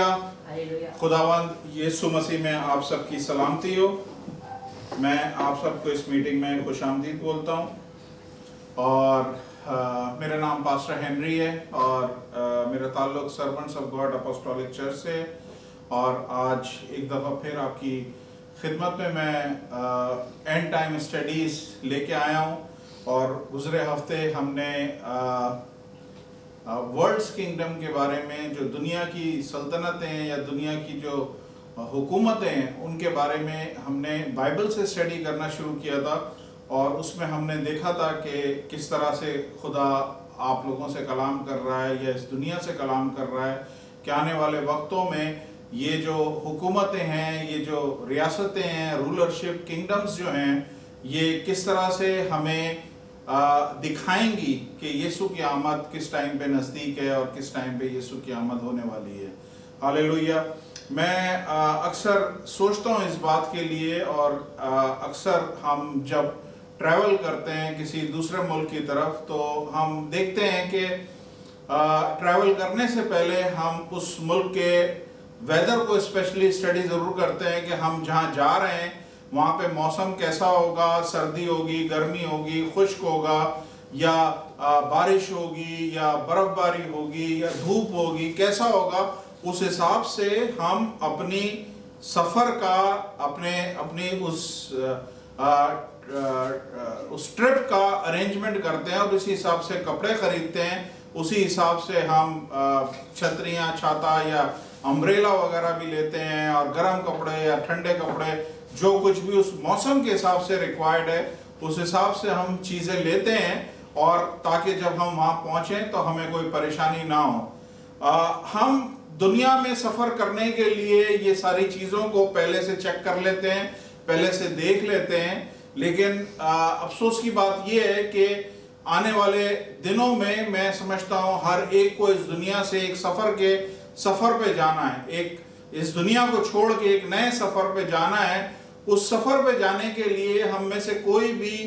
Hallelujah. खुदावंद यीशु मसीह में आप सबकी सलामती हो। मैं आप सबको इस मीटिंग में खुशामदीद बोलता हूँ और मेरा नाम पास्टर हेनरी है और मेरा ताल्लुक servants of God apostolic church से है। और आज एक दफ़ा फिर आपकी खिदमत में मैं एंड टाइम स्टडीज़ लेके आया हूँ। और गुज़रे हफ्ते हमने वर्ल्ड्स किंगडम के बारे में, जो दुनिया की सल्तनतें हैं या दुनिया की जो हुकूमतें हैं उनके बारे में हमने बाइबल से स्टडी करना शुरू किया था। और उसमें हमने देखा था कि किस तरह से खुदा आप लोगों से कलाम कर रहा है या इस दुनिया से कलाम कर रहा है कि आने वाले वक्तों में ये जो हुकूमतें हैं, ये जो रियासतें हैं, रूलरशिप किंगडम्स जो हैं, ये किस तरह से हमें दिखाएंगी कि यीशु की आमद किस टाइम पे नज़दीक है और किस टाइम पे यीशु की आमद होने वाली है। हालेलुया। मैं अक्सर सोचता हूँ इस बात के लिए, और अक्सर हम जब ट्रैवल करते हैं किसी दूसरे मुल्क की तरफ तो हम देखते हैं कि ट्रैवल करने से पहले हम उस मुल्क के वेदर को स्पेशली स्टडी ज़रूर करते हैं कि हम जहाँ जा रहे हैं वहाँ पे मौसम कैसा होगा, सर्दी होगी, गर्मी होगी, खुश्क होगा या बारिश होगी या बर्फबारी होगी या धूप होगी, कैसा होगा। उस हिसाब से हम अपनी सफ़र का अपने उस ट्रिप का अरेंजमेंट करते हैं और उसी हिसाब से कपड़े खरीदते हैं। उसी हिसाब से हम छतरियाँ, छाता या अम्ब्रेला वगैरह भी लेते हैं और गर्म कपड़े या ठंडे कपड़े, जो कुछ भी उस मौसम के हिसाब से रिक्वायर्ड है उस हिसाब से हम चीज़ें लेते हैं, और ताकि जब हम वहाँ पहुँचें तो हमें कोई परेशानी ना हो। हम दुनिया में सफ़र करने के लिए ये सारी चीज़ों को पहले से चेक कर लेते हैं, पहले से देख लेते हैं। लेकिन अफसोस की बात ये है कि आने वाले दिनों में मैं समझता हूँ हर एक को इस दुनिया से एक सफ़र पे जाना है, एक इस दुनिया को छोड़ के एक नए सफ़र पे जाना है। उस सफ़र पे जाने के लिए हम में से कोई भी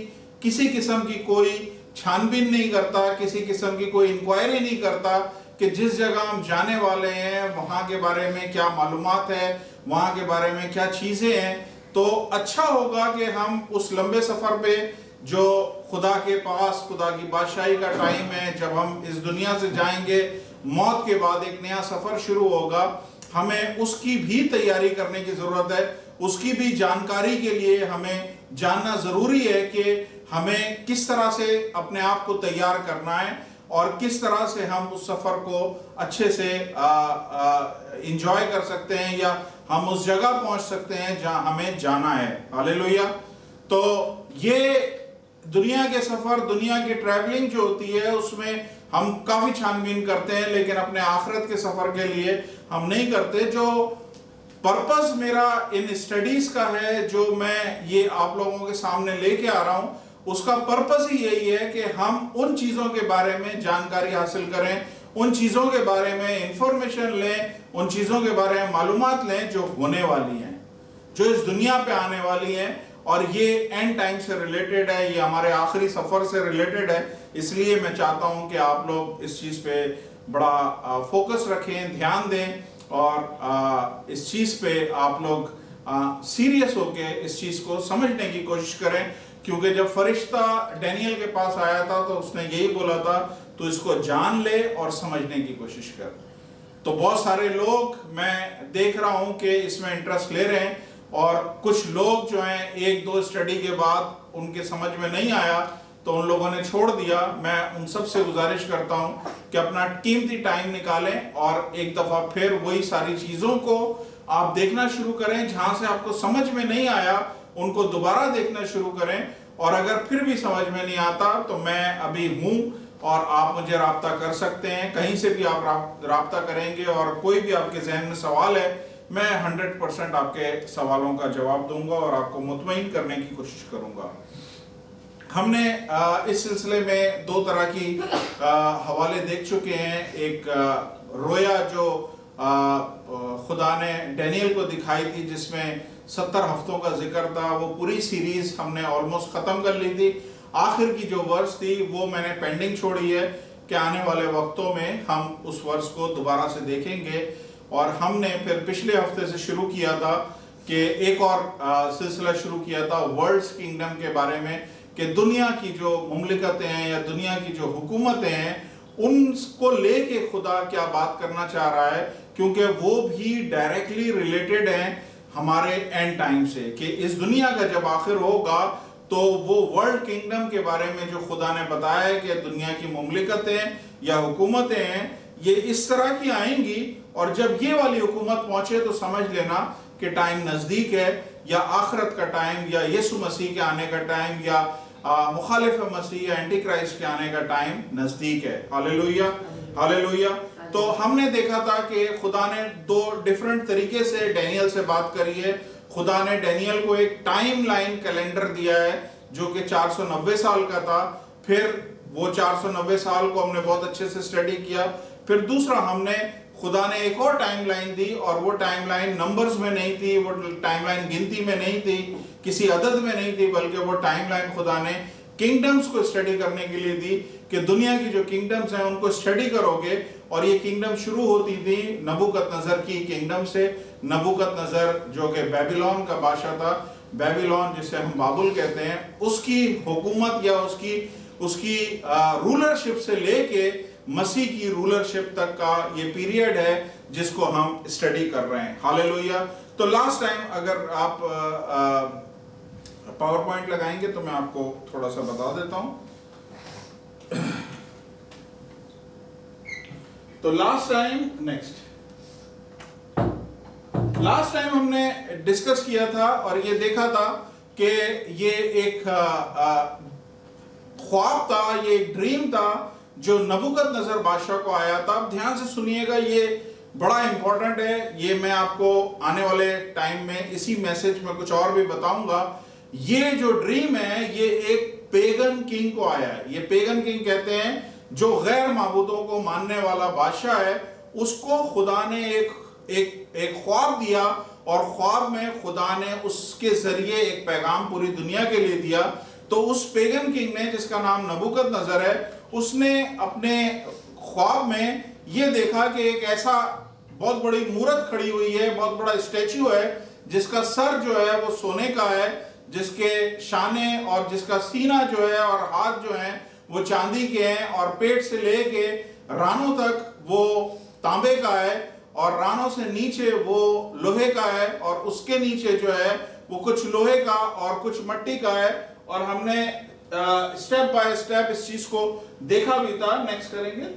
किसी किस्म की कोई छानबीन नहीं करता, किसी किस्म की कोई इंक्वायरी नहीं करता कि जिस जगह हम जाने वाले हैं वहाँ के बारे में क्या मालूमात है, वहाँ के बारे में क्या चीज़ें हैं। तो अच्छा होगा कि हम उस लंबे सफ़र पे जो खुदा के पास, खुदा की बादशाही का टाइम है, जब हम इस दुनिया से जाएंगे, मौत के बाद एक नया सफ़र शुरू होगा, हमें उसकी भी तैयारी करने की ज़रूरत है। उसकी भी जानकारी के लिए हमें जानना ज़रूरी है कि हमें किस तरह से अपने आप को तैयार करना है और किस तरह से हम उस सफ़र को अच्छे से इंजॉय कर सकते हैं या हम उस जगह पहुंच सकते हैं जहां हमें जाना है। हालेलुया। तो ये दुनिया के सफ़र, दुनिया की ट्रैवलिंग जो होती है उसमें हम काफ़ी छानबीन करते हैं, लेकिन अपने आखिरत के सफ़र के लिए हम नहीं करते। जो पर्पस मेरा इन स्टडीज़ का है, जो मैं ये आप लोगों के सामने लेके आ रहा हूँ, उसका पर्पस ही यही है कि हम उन चीज़ों के बारे में जानकारी हासिल करें, उन चीज़ों के बारे में इंफॉर्मेशन लें, उन चीज़ों के बारे में मालूमात लें जो होने वाली हैं, जो इस दुनिया पे आने वाली हैं। और ये एंड टाइम से रिलेटेड है, ये हमारे आखिरी सफ़र से रिलेटेड है। इसलिए मैं चाहता हूँ कि आप लोग इस चीज़ पे बड़ा फोकस रखें, ध्यान दें और इस चीज़ पे आप लोग सीरियस होके इस चीज़ को समझने की कोशिश करें। क्योंकि जब फरिश्ता डैनियल के पास आया था तो उसने यही बोला था, तो इसको जान ले और समझने की कोशिश कर। तो बहुत सारे लोग मैं देख रहा हूँ कि इसमें इंटरेस्ट ले रहे हैं, और कुछ लोग जो हैं एक दो स्टडी के बाद उनके समझ में नहीं आया तो उन लोगों ने छोड़ दिया। मैं उन सब से गुजारिश करता हूँ कि अपना कीमती टाइम निकालें और एक दफ़ा फिर वही सारी चीज़ों को आप देखना शुरू करें। जहाँ से आपको समझ में नहीं आया उनको दोबारा देखना शुरू करें, और अगर फिर भी समझ में नहीं आता तो मैं अभी हूँ और आप मुझे राब्ता कर सकते हैं। कहीं से भी आप राब्ता करेंगे और कोई भी आपके जहन में सवाल है, मैं 100% आपके सवालों का जवाब दूंगा और आपको मुतमईन करने की कोशिश करूंगा। हमने इस सिलसिले में दो तरह की हवाले देख चुके हैं। एक रोया जो खुदा ने डैनियल को दिखाई थी, जिसमें 70 हफ्तों का जिक्र था, वो पूरी सीरीज हमने ऑलमोस्ट ख़त्म कर ली थी। आखिर की जो वर्ष थी वो मैंने पेंडिंग छोड़ी है कि आने वाले वक्तों में हम उस वर्ष को दोबारा से देखेंगे। और हमने फिर पिछले हफ्ते से शुरू किया था कि एक और सिलसिला शुरू किया था वर्ल्ड्स किंगडम के बारे में, कि दुनिया की जो मुमलिकतें हैं या दुनिया की जो हुकूमतें हैं उनको लेके खुदा क्या बात करना चाह रहा है, क्योंकि वो भी डायरेक्टली रिलेटेड हैं हमारे एंड टाइम से, कि इस दुनिया का जब आखिर होगा तो वो वर्ल्ड किंगडम के बारे में जो खुदा ने बताया है कि दुनिया की मुमलिकतें या हुकूमतें हैं ये इस तरह की आएंगी, और जब ये वाली हुकूमत पहुंचे तो समझ लेना कि टाइम नजदीक है, या आखिरत का टाइम, या यीशु मसीह के आने का टाइम, या मुखालिफ मसीह या एंटी क्राइस्ट के आने का टाइम नजदीक है। Hallelujah, hallelujah. तो हमने देखा था कि खुदा ने दो डिफरेंट तरीके से डैनियल से बात करी है। खुदा ने डैनियल को एक टाइम लाइन कैलेंडर दिया है जो कि 490 साल का था। फिर वो 490 साल को हमने बहुत अच्छे से स्टडी किया। फिर दूसरा हमने खुदा ने एक और टाइमलाइन दी, और वो टाइमलाइन नंबर्स में नहीं थी, वो टाइमलाइन गिनती में नहीं थी, किसी अदद में नहीं थी, बल्कि वो टाइमलाइन खुदा ने किंगडम्स को स्टडी करने के लिए दी कि दुनिया की जो किंगडम्स हैं उनको स्टडी करोगे। और ये किंगडम शुरू होती थी नबूकदनेस्सर की किंगडम से। नबूकदनेस्सर जो कि बेबीलोन का बादशाह था, बेबीलोन जिसे हम बाबुल कहते हैं, उसकी हुकूमत या उसकी रूलरशिप से लेके मसीह की रूलरशिप तक का ये पीरियड है जिसको हम स्टडी कर रहे हैं। हालेलुया। तो लास्ट टाइम अगर आप पावर पॉइंट लगाएंगे तो मैं आपको थोड़ा सा बता देता हूं। तो लास्ट टाइम हमने डिस्कस किया था और ये देखा था कि ये एक ख्वाब था, ये एक ड्रीम था जो नबूकदनेस्सर बादशाह को आया था। अब ध्यान से सुनिएगा, ये बड़ा इंपॉर्टेंट है। ये मैं आपको आने वाले टाइम में इसी मैसेज में कुछ और भी बताऊंगा। ये जो ड्रीम है ये एक पेगन किंग को आया है। ये पेगन किंग कहते हैं जो गैर माबूदों को मानने वाला बादशाह है, उसको खुदा ने एक ख्वाब दिया, और ख्वाब में खुदा ने उसके जरिए एक पैगाम पूरी दुनिया के लिए दिया। तो उस पेगन किंग ने, जिसका नाम नबूकदनेस्सर है, उसने अपने ख्वाब में ये देखा कि एक ऐसा बहुत बड़ी मूर्त खड़ी हुई है, बहुत बड़ा स्टैच्यू है, जिसका सर जो है वो सोने का है, जिसके शाने और जिसका सीना जो है और हाथ जो है वो चांदी के हैं, और पेट से लेके रानों तक वो तांबे का है, और रानों से नीचे वो लोहे का है, और उसके नीचे जो है वो कुछ लोहे का और कुछ मिट्टी का है। और हमने स्टेप बाय स्टेप इस चीज को देखा भी था। नेक्स्ट करेंगे।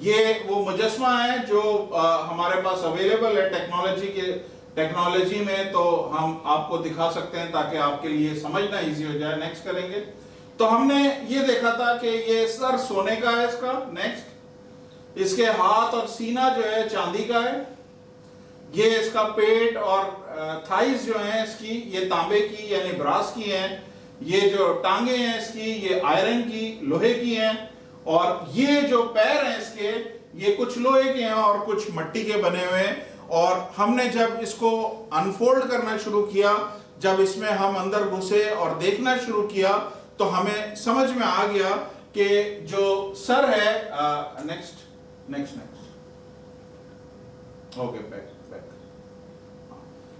ये वो मुजस्मा है जो हमारे पास अवेलेबल है टेक्नोलॉजी में, तो हम आपको दिखा सकते हैं ताकि आपके लिए समझना इजी हो जाए। नेक्स्ट करेंगे। तो हमने ये देखा था कि ये सर सोने का है इसका। नेक्स्ट, इसके हाथ और सीना जो है चांदी का है। ये इसका पेट और थाइस जो है इसकी, ये तांबे की यानी ब्रास की हैं। ये जो टांगे हैं इसकी, ये आयरन की, लोहे की हैं। और ये जो पैर हैं इसके, ये कुछ लोहे के हैं और कुछ मिट्टी के बने हुए हैं। और हमने जब इसको अनफोल्ड करना शुरू किया, जब इसमें हम अंदर घुसे और देखना शुरू किया, तो हमें समझ में आ गया कि जो सर है, नेक्स्ट ओके, बैक।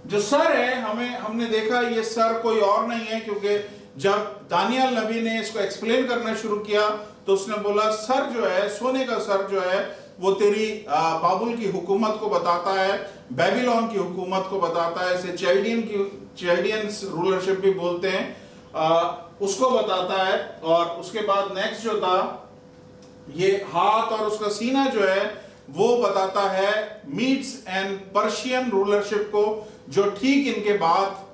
जो सर है, हमने देखा ये सर कोई और नहीं है, क्योंकि जब दानियल नबी ने इसको एक्सप्लेन करना शुरू किया तो उसने बोला सर जो है, सोने का सर जो है, वो तेरी बाबुल की हुकूमत को बताता है, बेबीलोन की हुकूमत को बताता है, इसे चेल्डियंस रूलरशिप भी बोलते हैं, उसको बताता है। और उसके बाद नेक्स्ट जो था, ये हाथ और उसका सीना जो है वो बताता है मीड्स एंड पर्शियन रूलरशिप को, जो ठीक इनके बाद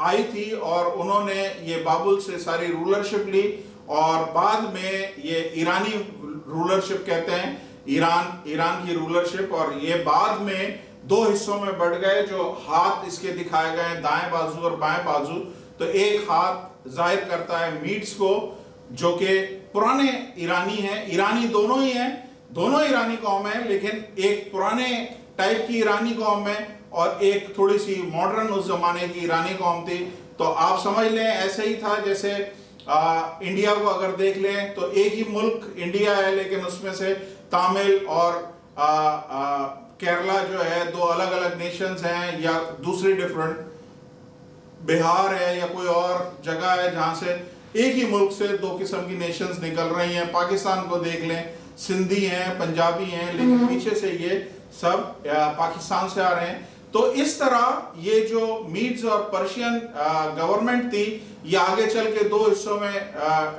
आई थी, और उन्होंने ये बाबुल से सारी रूलरशिप ली। और बाद में ये ईरानी रूलरशिप कहते हैं, ईरान की रूलरशिप। और ये बाद में दो हिस्सों में बढ़ गए। जो हाथ इसके दिखाए गए, दाएं बाजू और बाएं बाजू, तो एक हाथ जाहिर करता है मीड्स को, जो कि पुराने ईरानी हैं। ईरानी दोनों ही हैं, दोनों ईरानी कौम है, लेकिन एक पुराने टाइप की ईरानी कौम है और एक थोड़ी सी मॉडर्न उस जमाने की ईरानी कौम थी। तो आप समझ लें ऐसे ही था जैसे इंडिया को अगर देख लें तो एक ही मुल्क इंडिया है, लेकिन उसमें से तामिल और केरला जो है दो अलग अलग नेशंस हैं, या दूसरी डिफरेंट बिहार है या कोई और जगह है जहां से एक ही मुल्क से दो किस्म की नेशंस निकल रही हैं। पाकिस्तान को देख लें, सिंधी हैं, पंजाबी हैं, लेकिन पीछे से ये सब पाकिस्तान से आ रहे हैं। तो इस तरह ये जो मीड्स और पर्शियन गवर्नमेंट थी, ये आगे चल के दो हिस्सों में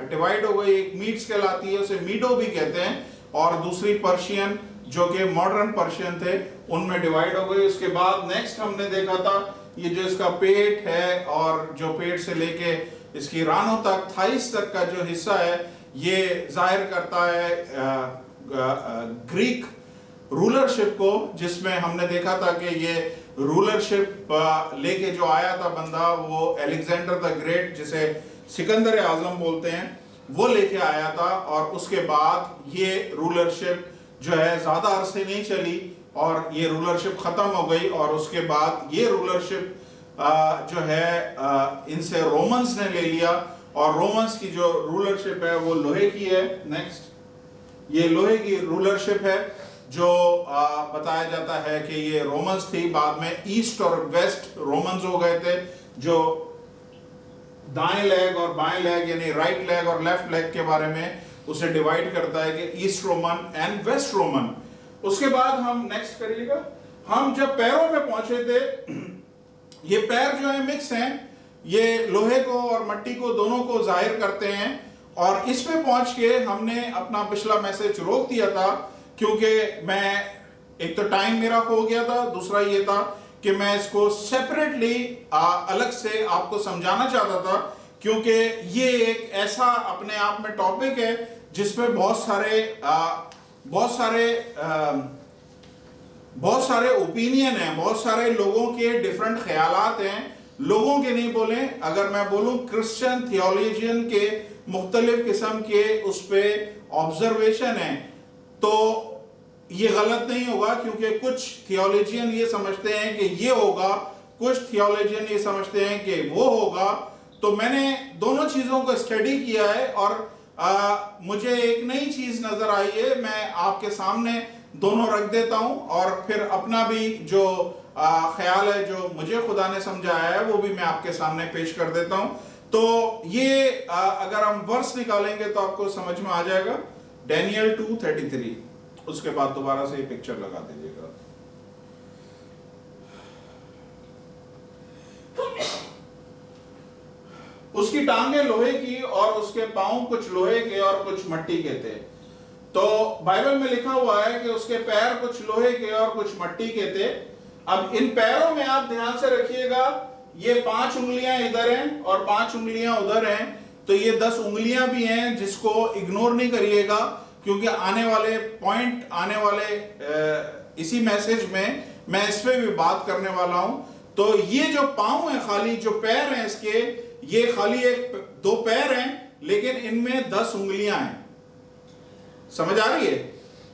डिवाइड हो गई। एक मीड्स कहलाती है, उसे मीडो भी कहते हैं, और दूसरी पर्शियन जो कि मॉडर्न पर्शियन थे, उनमें डिवाइड हो गई। उसके बाद नेक्स्ट हमने देखा था ये जो इसका पेट है, और जो पेट से लेके इसकी रानों तक, थाइस तक का जो हिस्सा है, ये जाहिर करता है ग्रीक रूलरशिप को, जिसमें हमने देखा था कि ये रूलरशिप लेके जो आया था बंदा, वो अलेक्जेंडर द ग्रेट, जिसे सिकंदर आजम बोलते हैं, वो लेके आया था। और उसके बाद ये रूलरशिप जो है ज्यादा अरसे नहीं चली और ये रूलरशिप खत्म हो गई। और उसके बाद ये रूलरशिप जो है इनसे रोमन्स ने ले लिया, और रोमन्स की जो रूलरशिप है वो लोहे की है। नेक्स्ट, ये लोहे की रूलरशिप है जो बताया जाता है कि ये रोमन्स थी। बाद में ईस्ट और वेस्ट रोमन्स हो गए थे, जो दाएं लेग और बाएं लेग यानी राइट लेग और लेफ्ट लेग के बारे में उसे डिवाइड करता है कि east Roman and west Roman. उसके बाद हम नेक्स्ट करिएगा, हम जब पैरों पे पहुंचे थे, ये पैर जो है मिक्स हैं, ये लोहे को और मट्टी को दोनों को जाहिर करते हैं। और इस पे पहुंच के हमने अपना पिछला मैसेज रोक दिया था, क्योंकि मैं एक तो टाइम मेरा हो गया था, दूसरा ये था कि मैं इसको सेपरेटली अलग से आपको समझाना चाहता था, क्योंकि ये एक ऐसा अपने आप में टॉपिक है जिसमें बहुत सारे ओपिनियन हैं, बहुत सारे लोगों के डिफरेंट ख्यालात हैं। लोगों के नहीं बोले, अगर मैं बोलूं क्रिश्चियन थियोलॉजियन के मुख्तलिफ किस्म के उस पे ऑब्जर्वेशन है, तो ये गलत नहीं होगा, क्योंकि कुछ थियोलॉजियन ये समझते हैं कि ये होगा, कुछ थियोलॉजियन ये समझते हैं कि वो होगा। तो मैंने दोनों चीजों को स्टडी किया है और मुझे एक नई चीज नजर आई है, मैं आपके सामने दोनों रख देता हूं, और फिर अपना भी जो ख्याल है जो मुझे खुदा ने समझाया है वो भी मैं आपके सामने पेश कर देता हूं। तो ये अगर हम वर्स निकालेंगे तो आपको समझ में आ जाएगा। डैनियल 2:33, उसके बाद दोबारा से ये पिक्चर लगा दीजिएगा। उसकी टांगे लोहे की और उसके पांव कुछ लोहे के और कुछ मट्टी के थे। तो बाइबल में लिखा हुआ है कि उसके पैर कुछ लोहे के और कुछ मट्टी के थे। अब इन पैरों में आप ध्यान से रखिएगा, ये 5 उंगलियां इधर हैं और 5 उंगलियां उधर हैं, तो ये 10 उंगलियां भी हैं, जिसको इग्नोर नहीं करिएगा, क्योंकि आने वाले पॉइंट, आने वाले इसी मैसेज में मैं इस पे भी बात करने वाला हूं। तो ये जो पांव है, खाली जो पैर हैं इसके, ये खाली 2 पैर हैं, लेकिन इनमें 10 उंगलियां हैं। समझ आ रही है?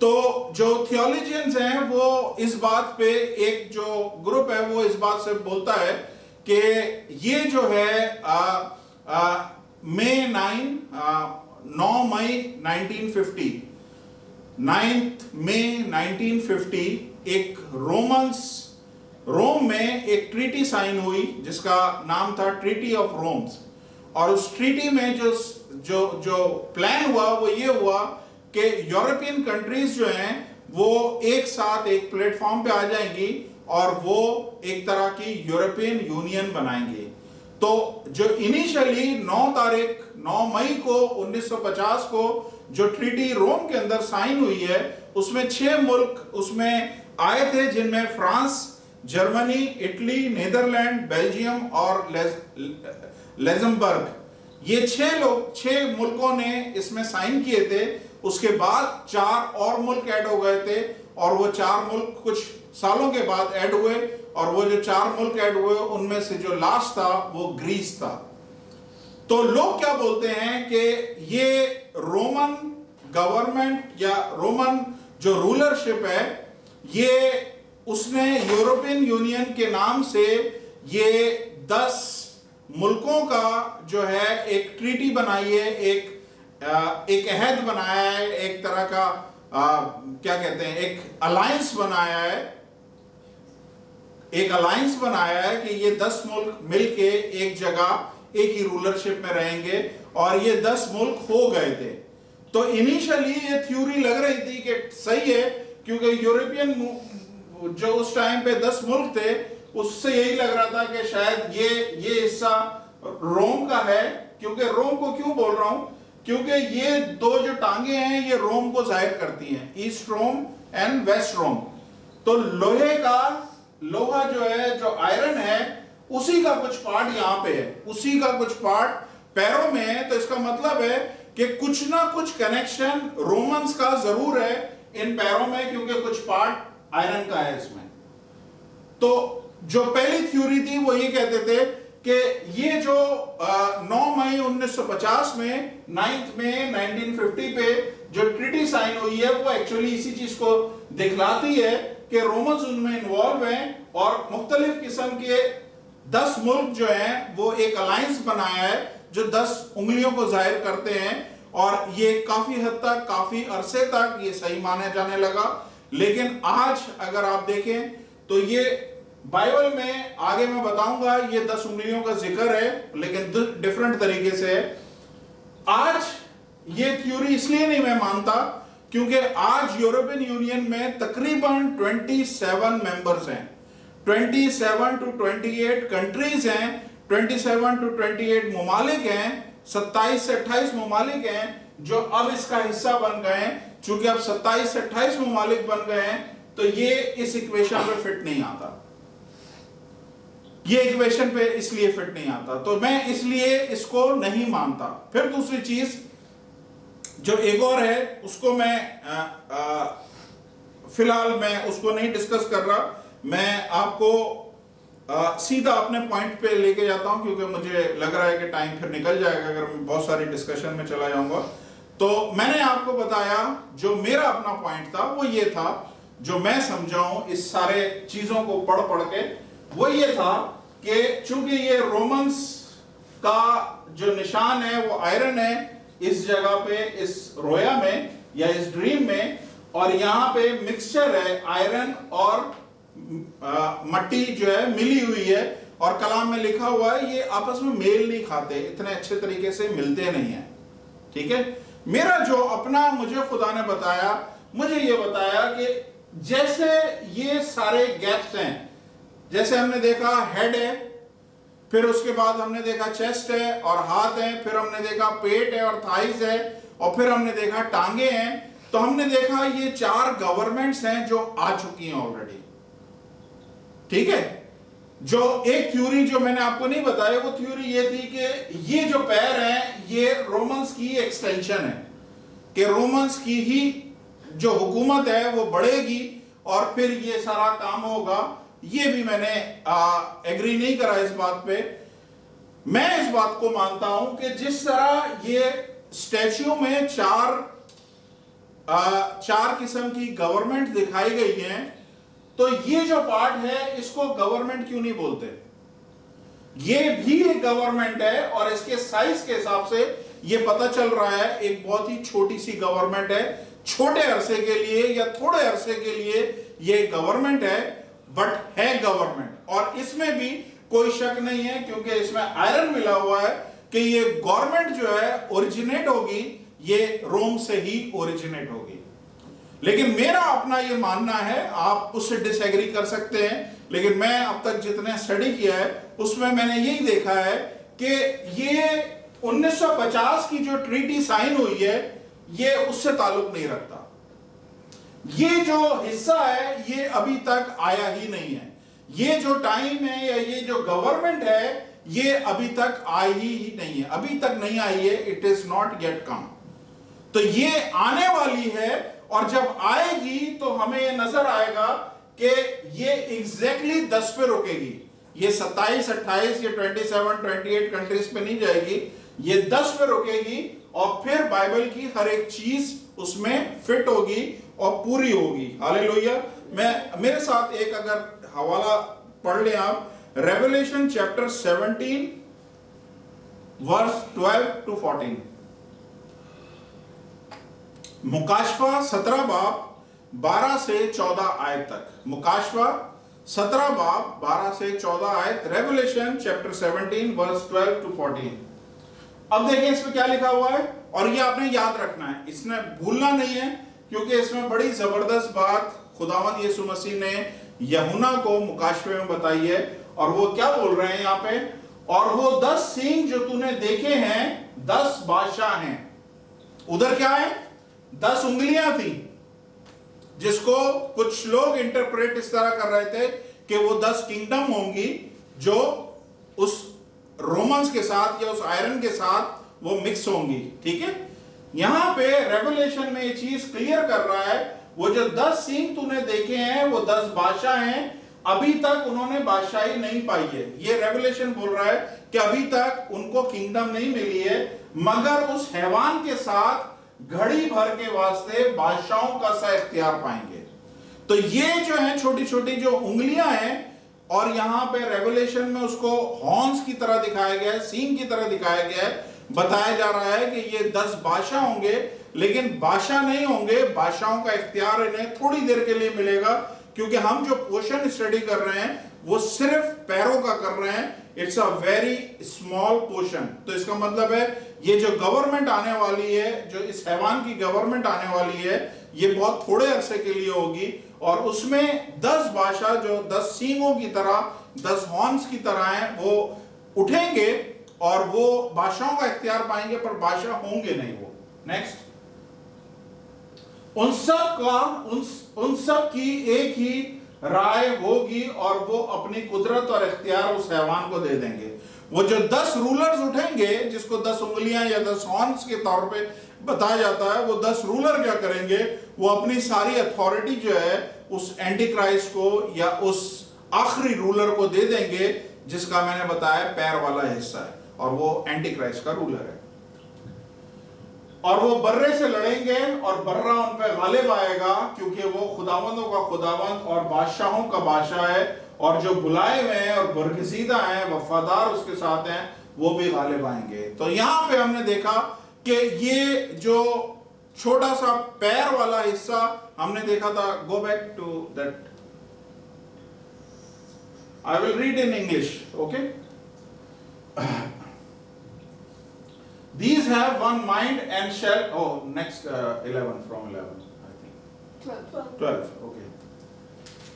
तो जो थियोलॉजियंस हैं वो इस बात पे, एक जो ग्रुप है वो इस बात से बोलता है कि ये जो है 9 मई 1950, 9 मई 1950 एक रोम में एक ट्रीटी साइन हुई जिसका नाम था ट्रीटी ऑफ रोम्स। और उस ट्रीटी में जो प्लान हुआ वो ये हुआ कि यूरोपियन कंट्रीज जो हैं वो एक साथ एक प्लेटफॉर्म पे आ जाएंगी और वो एक तरह की यूरोपियन यूनियन बनाएंगे। तो जो इनिशियली 9 मई को 1950 को जो ट्रीटी रोम के अंदर साइन हुई है, उसमें 6 मुल्क उसमें आए थे, जिनमें France, Germany, Italy, Netherlands, Belgium और लग्जमबर्ग, ये 6 मुल्कों ने इसमें साइन किए थे। उसके बाद 4 और मुल्क ऐड हो गए थे, और वो 4 मुल्क कुछ सालों के बाद ऐड हुए, और वो जो 4 मुल्क ऐड हुए उनमें से जो लास्ट था वो ग्रीस था। तो लोग क्या बोलते हैं कि ये रोमन गवर्नमेंट या रोमन जो रूलरशिप है, ये उसने यूरोपियन यूनियन के नाम से ये 10 मुल्कों का जो है एक ट्रीटी बनाई है, एक अहद बनाया है, एक तरह का क्या कहते हैं, एक अलायंस बनाया है, एक अलायंस बनाया है कि ये 10 मुल्क मिलके एक जगह एक ही रूलरशिप में रहेंगे, और ये 10 मुल्क हो गए थे। तो इनिशियली ये थ्योरी लग रही थी कि सही है, क्योंकि यूरोपियन जो उस टाइम पे 10 मुल्क थे, उससे यही लग रहा था कि शायद ये हिस्सा रोम का है। क्योंकि रोम को क्यों बोल रहा हूं, क्योंकि ये दो जो टांगे हैं ये रोम को जाहिर करती हैं, ईस्ट रोम एंड वेस्ट रोम। तो लोहा जो है, जो आयरन है, उसी का कुछ पार्ट यहां पे है, उसी का कुछ पार्ट पैरों में है। तो इसका मतलब है कि कुछ ना कुछ कनेक्शन रोमन्स का जरूर है इन पैरों में, क्योंकि कुछ पार्ट आयरन का है इसमें। तो जो पहली थ्योरी थी वो ये कहते थे कि ये जो 9 मई 1950 में 9 मई 1950 पे जो ट्रीटी साइन हुई है, वो एक्चुअली इसी चीज को दिखलाती है कि रोमन्स उनमें इन्वॉल्व हैं, और मुख्तलिफ किस्म के 10 मुल्क जो हैं वो एक अलायंस बनाया है जो 10 उंगलियों को जाहिर करते हैं। और ये काफी हद तक, काफी अरसे तक ये सही माना जाने लगा। लेकिन आज अगर आप देखें तो ये बाइबल में, आगे मैं बताऊंगा, ये 10 उंगलियों का जिक्र है, लेकिन डिफरेंट तरीके से है। आज ये थ्योरी इसलिए नहीं मैं मानता क्योंकि आज यूरोपियन यूनियन में तकरीबन 27 मेंबर्स हैं, 27 to 28 कंट्रीज हैं, 27 to 28 ममालिक हैं, 27 से 28 ममालिक हैं जो अब इसका हिस्सा बन गए हैं। चूंकि अब 27 से 28 ममालिक बन गए हैं, तो ये इस इक्वेशन पे फिट नहीं आता, ये इक्वेशन पे इसलिए फिट नहीं आता। तो मैं इसलिए इसको नहीं मानता। फिर दूसरी चीज जो एक और है, उसको मैं फिलहाल मैं उसको नहीं डिस्कस कर रहा, मैं आपको सीधा अपने पॉइंट पे लेके जाता हूं, क्योंकि मुझे लग रहा है कि टाइम फिर निकल जाएगा अगर मैं बहुत सारी डिस्कशन में चला जाऊंगा। तो मैंने आपको बताया जो मेरा अपना पॉइंट था वो ये था, जो मैं समझाऊं इस सारे चीजों को पढ़ पढ़ के, वो ये था कि चूंकि ये रोमन्स का जो निशान है वो आयरन है इस जगह पे, इस रोया में या इस ड्रीम में, और यहां पे मिक्सचर है आयरन और मट्टी जो है मिली हुई है, और कलाम में लिखा हुआ है ये आपस में मेल नहीं खाते, इतने अच्छे तरीके से मिलते नहीं है। ठीक है, मेरा जो अपना मुझे खुदा ने बताया, मुझे ये बताया कि जैसे ये सारे गैप्स हैं, जैसे हमने देखा हेड है, फिर उसके बाद हमने देखा चेस्ट है और हाथ है, फिर हमने देखा पेट है और थाइस है, और फिर हमने देखा टांगे हैं। तो हमने देखा ये 4 गवर्नमेंट्स हैं जो आ चुकी हैं ऑलरेडी। ठीक है, जो एक थ्योरी जो मैंने आपको नहीं बताई, वो थ्योरी ये थी कि ये जो पैर हैं ये रोमन्स की एक्सटेंशन है, कि रोमन्स की ही जो हुकूमत है वो बढ़ेगी और फिर ये सारा काम होगा। ये भी मैंने एग्री नहीं करा इस बात पे। मैं इस बात को मानता हूं कि जिस तरह ये स्टैच्यू में चार किस्म की गवर्नमेंट दिखाई गई है, तो ये जो पार्ट है इसको गवर्नमेंट क्यों नहीं बोलते? ये भी एक गवर्नमेंट है, और इसके साइज के हिसाब से ये पता चल रहा है एक बहुत ही छोटी सी गवर्नमेंट है। छोटे अरसे के लिए या थोड़े अरसे के लिए ये गवर्नमेंट है, बट है गवर्नमेंट। और इसमें भी कोई शक नहीं है, क्योंकि इसमें आयरन मिला हुआ है कि ये गवर्नमेंट जो है ओरिजिनेट होगी, ये रोम से ही ओरिजिनेट होगी। लेकिन मेरा अपना ये मानना है, आप उससे डिसएग्री कर सकते हैं, लेकिन मैं अब तक जितने स्टडी किया है उसमें मैंने यही देखा है कि ये 1950 की जो ट्रीटी साइन हुई है ये उससे ताल्लुक नहीं रखता। ये जो हिस्सा है ये अभी तक आया ही नहीं है। ये जो टाइम है या ये जो गवर्नमेंट है ये अभी तक आई ही नहीं है, अभी तक नहीं आई है। इट इज नॉट येट कम। तो ये आने वाली है, और जब आएगी तो हमें ये नजर आएगा कि ये एग्जैक्टली 10 पे रुकेगी। ये 27, 28 या 27, 28 कंट्रीज पे नहीं जाएगी, ये 10 पे रुकेगी, और फिर बाइबल की हर एक चीज उसमें फिट होगी और पूरी होगी। हालेलुया। मेरे साथ एक अगर हवाला पढ़ लें आप, रेवलेशन चैप्टर 17 वर्स 12 to 14, मुकाशफा 17 बाब 12 से 14 आयत तक। मुकाशफा 17 बाब 12 से 14 आयत, रेवलेशन चैप्टर 17 वर्स 12 टू 14। अब देखिए इसमें क्या लिखा हुआ है, और ये आपने याद रखना है, इसमें भूलना नहीं है, क्योंकि इसमें बड़ी जबरदस्त बात खुदावंद यीशु मसीह ने यूहन्ना को मुकाशफे में बताई है। और वो क्या बोल रहे हैं यहाँ पे, और वो 10 सींग जो तूने देखे हैं 10 बादशाह हैं। उधर क्या है, 10 उंगलियां थी, जिसको कुछ लोग इंटरप्रेट इस तरह कर रहे थे कि वो 10 किंगडम होंगी जो उस रोमन्स के साथ या उस आयरन के साथ वो मिक्स होंगी। ठीक है, यहां पे रेवलेशन में ये चीज क्लियर कर रहा है, वो जो 10 सींग तूने देखे हैं वो 10 बादशाह हैं। अभी तक उन्होंने बादशाही नहीं पाई है। ये रेवलेशन बोल रहा है कि अभी तक उनको किंगडम नहीं मिली है, मगर उस हैवान के साथ घड़ी भर के वास्ते बादशाहों का सा इख्तियार पाएंगे। तो ये जो है छोटी छोटी जो उंगलियां हैं, और यहां पे रेवलेशन में उसको हॉर्न्स की तरह दिखाया गया है, सींग की तरह दिखाया गया है। बताया जा रहा है कि ये 10 बादशाह होंगे, लेकिन बादशाह नहीं होंगे, बादशाहों का इख्तियार इन्हें थोड़ी देर के लिए मिलेगा, क्योंकि हम जो पोर्शन स्टडी कर रहे हैं वो सिर्फ पैरों का कर रहे हैं। It's a very small portion. तो इसका मतलब है ये जो गवर्नमेंट आने वाली है, जो इस हैवान की गवर्नमेंट आने वाली है, ये बहुत थोड़े अरसे के लिए होगी, और उसमें 10 बादशाह जो 10 सींगों की तरह, 10 हॉर्न्स की तरह हैं, वो उठेंगे और वो बादशाहों का इख्तियार पाएंगे, पर बादशाह होंगे नहीं वो। नेक्स्ट, उन सब की एक ही राय होगी, और वो अपनी कुदरत और इख्तियार उस हैवान को दे देंगे। वो जो 10 रूलर्स उठेंगे, जिसको 10 उंगलियां या 10 हॉर्न्स के तौर पे बताया जाता है, वो 10 रूलर क्या करेंगे, वो अपनी सारी अथॉरिटी जो है उस एंटी क्राइस्ट को या उस आखिरी रूलर को दे देंगे, जिसका मैंने बताया पैर वाला हिस्सा है, और वो एंटी क्राइस्ट का रूलर है। और वो बर्रे से लड़ेंगे, और बर्रा उन पे गालिब आएगा, क्योंकि वो खुदावंदों का खुदावंद और बादशाहों का बादशाह है, और जो बुलाए हुए हैं और बरगजीदा हैं, वफादार उसके साथ हैं, वो भी गालिब आएंगे। तो यहां पे हमने देखा कि ये जो छोटा सा पैर वाला हिस्सा हमने देखा था। Go back to that, I will read in English, okay. These have one mind and shall, oh, next 11 from 11, I think. 12, okay.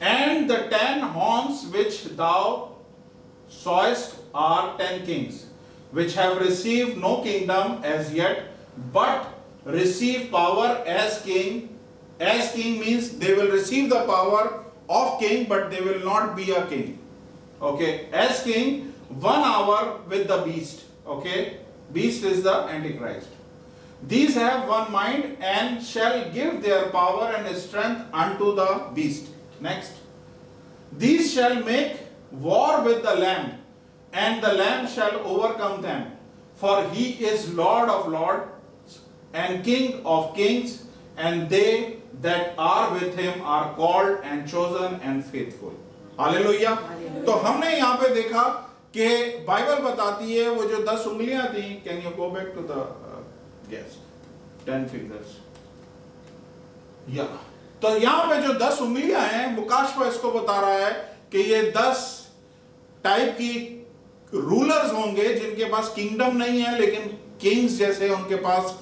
And the 10 horns which thou sawest are 10 kings, which have received no kingdom as yet, but receive power as king. As king means they will receive the power of king, but they will not be a king. Okay, as king, 1 hour with the beast. Okay. Beast is the Antichrist. These have one mind and shall give their power and strength unto the beast. Next. These shall make war with the Lamb, and the Lamb shall overcome them. For he is Lord of lords and King of kings, and they that are with him are called and chosen and faithful. Hallelujah. तो हमने यहाँ पे देखा कि Bible बताती है वो जो 10 उंगलियां थी, can you go back to the yes 10 fingers, या तो यहां पे जो 10 उंगलियां हैं, मुकाशफा इसको बता रहा है कि ये 10 टाइप की रूलर्स होंगे, जिनके पास किंगडम नहीं है, लेकिन किंग्स जैसे उनके पास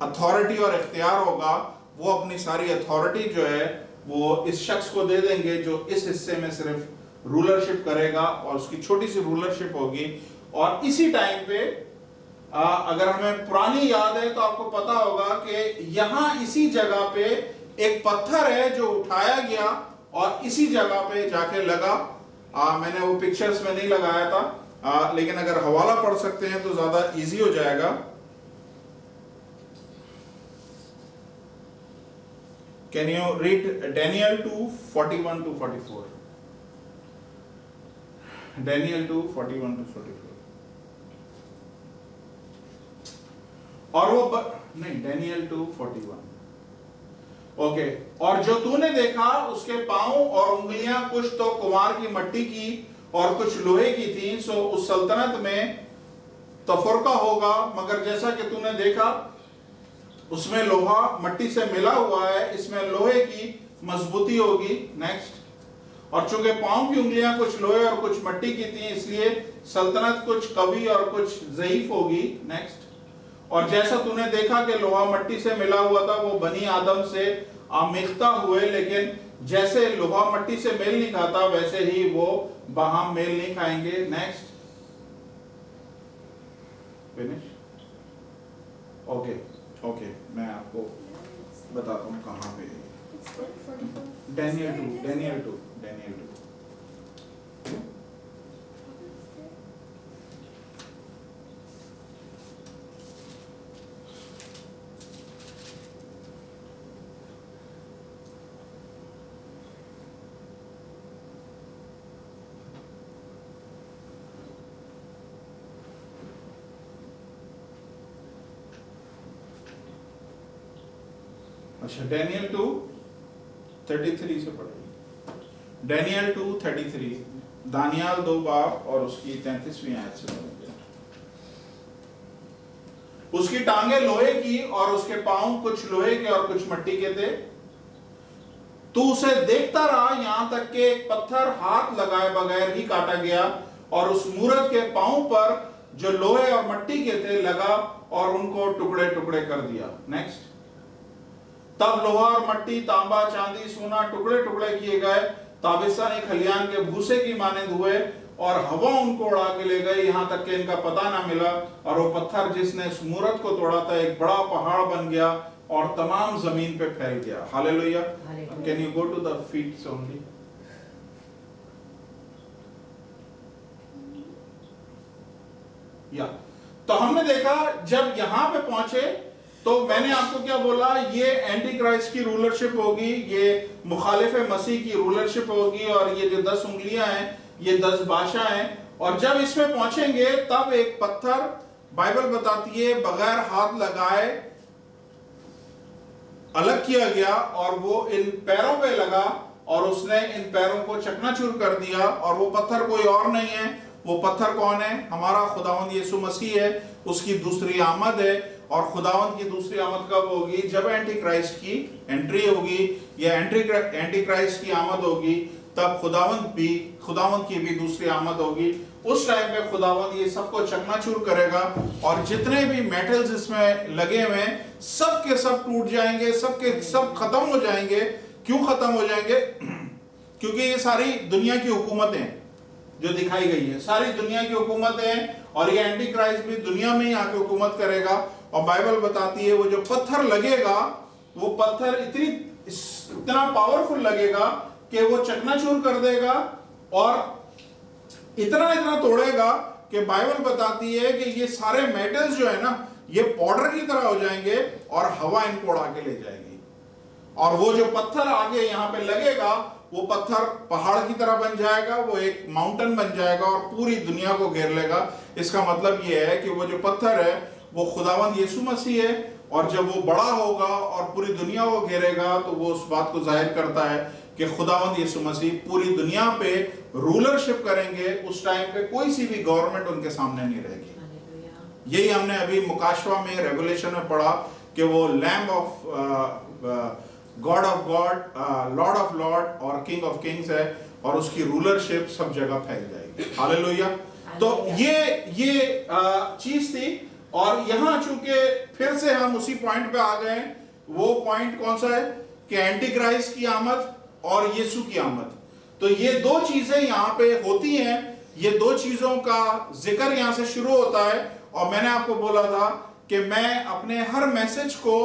अथॉरिटी और इख्तियार होगा। वो अपनी सारी अथॉरिटी जो है वो इस शख्स को दे देंगे, जो इस हिस्से में सिर्फ रूलरशिप करेगा, और उसकी छोटी सी रूलरशिप होगी। और इसी टाइम पे अगर हमें पुरानी याद है तो आपको पता होगा कि यहाँ इसी जगह पे एक पत्थर है जो उठाया गया और इसी जगह पे जाके लगा। मैंने वो पिक्चर्स में नहीं लगाया था, लेकिन अगर हवाला पढ़ सकते हैं तो ज्यादा इजी हो जाएगा। Can you read Daniel 2:41 to 44? Daniel 2:41 to 44। और वो नहीं, Daniel 2:41, ओके। और जो तूने देखा उसके पांव और उंगलियां कुछ तो कुमार की मट्टी की और कुछ लोहे की थी, सो उस सल्तनत में तफरका होगा, मगर जैसा कि तूने देखा उसमें लोहा मट्टी से मिला हुआ है, इसमें लोहे की मजबूती होगी। नेक्स्ट। और चूंकि पांव की उंगलियां कुछ लोहे और कुछ मट्टी की थी, इसलिए सल्तनत कुछ कवी और कुछ ज़ईफ होगी। नेक्स्ट, और जैसा तूने देखा कि लोहा मट्टी से मिला हुआ था, वो बनी आदम से आमिख्ता हुए, लेकिन जैसे लोहा मट्टी से मेल नहीं खाता वैसे ही वो बाहम मेल नहीं खाएंगे। Next, finish. ओके ओके, मैं आपको बताता हूँ कहाँ पे है। Daniel 2। अच्छा, Daniel 2:33 से पढ़ेंगे। Daniel 2:33, दानियाल 2 बाब और उसकी 33वीं आयत से पढ़ेंगे। उसकी टांगे लोहे की और उसके पांव कुछ लोहे के और कुछ मट्टी के थे। तू उसे देखता रहा यहां तक कि एक पत्थर हाथ लगाए बगैर ही काटा गया और उस मूरत के पांव पर जो लोहे और मट्टी के थे लगा और उनको टुकड़े टुकड़े कर दिया। नेक्स्ट, तब लोहा और मट्टी, तांबा, चांदी, सोना टुकड़े टुकड़े किए गए, ताबिस्तानी खलियान के भूसे की मानंद हुए और हवा उनको उड़ा के ले गई, यहां तक कि इनका पता ना मिला। और वो पत्थर जिसने इस मूरत को तोड़ा था एक बड़ा पहाड़ बन गया और तमाम जमीन पे फैल गया। Hallelujah. Can you go to the feets only? या तो हमने देखा जब यहां पे पहुंचे तो मैंने आपको क्या बोला, ये एंटी क्राइस्ट की रूलरशिप होगी, ये मुखालिफ मसीह की रूलरशिप होगी, और ये जो 10 उंगलियां हैं ये 10 बादशाह हैं। और जब इसमें पहुंचेंगे तब एक पत्थर, बाइबल बताती है, बगैर हाथ लगाए अलग किया गया और वो इन पैरों पे लगा और उसने इन पैरों को चकनाचूर कर दिया। और वो पत्थर कोई और नहीं है, वो पत्थर कौन है? हमारा खुदावंद यीशु मसीह है। उसकी दूसरी आमद है, और खुदावंद की दूसरी आमद कब होगी? जब एंटी क्राइस्ट की एंट्री होगी या एंटी क्राइस्ट की आमद होगी, तब खुदावंद की भी दूसरी आमद होगी। उस टाइम पे खुदावंद ये सबको चकनाचूर करेगा और जितने भी मेटल्स इसमें लगे हुए हैं सब के सब टूट जाएंगे, सब के सब खत्म हो जाएंगे। क्यों खत्म हो जाएंगे? क्योंकि ये सारी दुनिया की हुकूमतें जो दिखाई गई है, सारी दुनिया की हुकूमतें, और ये एंटी क्राइस्ट भी दुनिया में ही आके हुकूमत करेगा। और बाइबल बताती है वो जो पत्थर लगेगा, वो पत्थर इतना पावरफुल लगेगा कि वो चकनाचूर कर देगा और इतना तोड़ेगा कि बाइबल बताती है कि ये सारे मेटल्स जो है ना, ये पाउडर की तरह हो जाएंगे और हवा इनको उड़ा के ले जाएगी। और वो जो पत्थर आगे यहाँ पे लगेगा, वो पत्थर पहाड़ की तरह बन जाएगा, वो एक माउंटेन बन जाएगा और पूरी दुनिया को घेर लेगा। इसका मतलब ये है कि वो जो पत्थर है वो खुदावंद यीशु मसीह है, और जब वो बड़ा होगा और पूरी दुनिया को घेरेगा तो वो उस बात को जाहिर करता है कि खुदावंद यीशु मसीह पूरी दुनिया पे रूलरशिप करेंगे। उस टाइम पे कोई सी भी गवर्नमेंट उनके सामने नहीं रहेगी। यही हमने अभी मुकाशवा में, रेवलेशन में पढ़ा कि वो lamb of God of God, Lord of Lord और किंग ऑफ किंग्स है, और उसकी रूलरशिप सब जगह फैल जाएगी। हालेलुया। तो ये चीज थी। और यहां चूंकि फिर से हम उसी पॉइंट पे आ गए, वो पॉइंट कौन सा है कि एंटी क्राइस्ट की आमद और यीशु की आमद। तो ये दो चीजें यहाँ पे होती हैं, ये दो चीजों का जिक्र यहाँ से शुरू होता है। और मैंने आपको बोला था कि मैं अपने हर मैसेज को,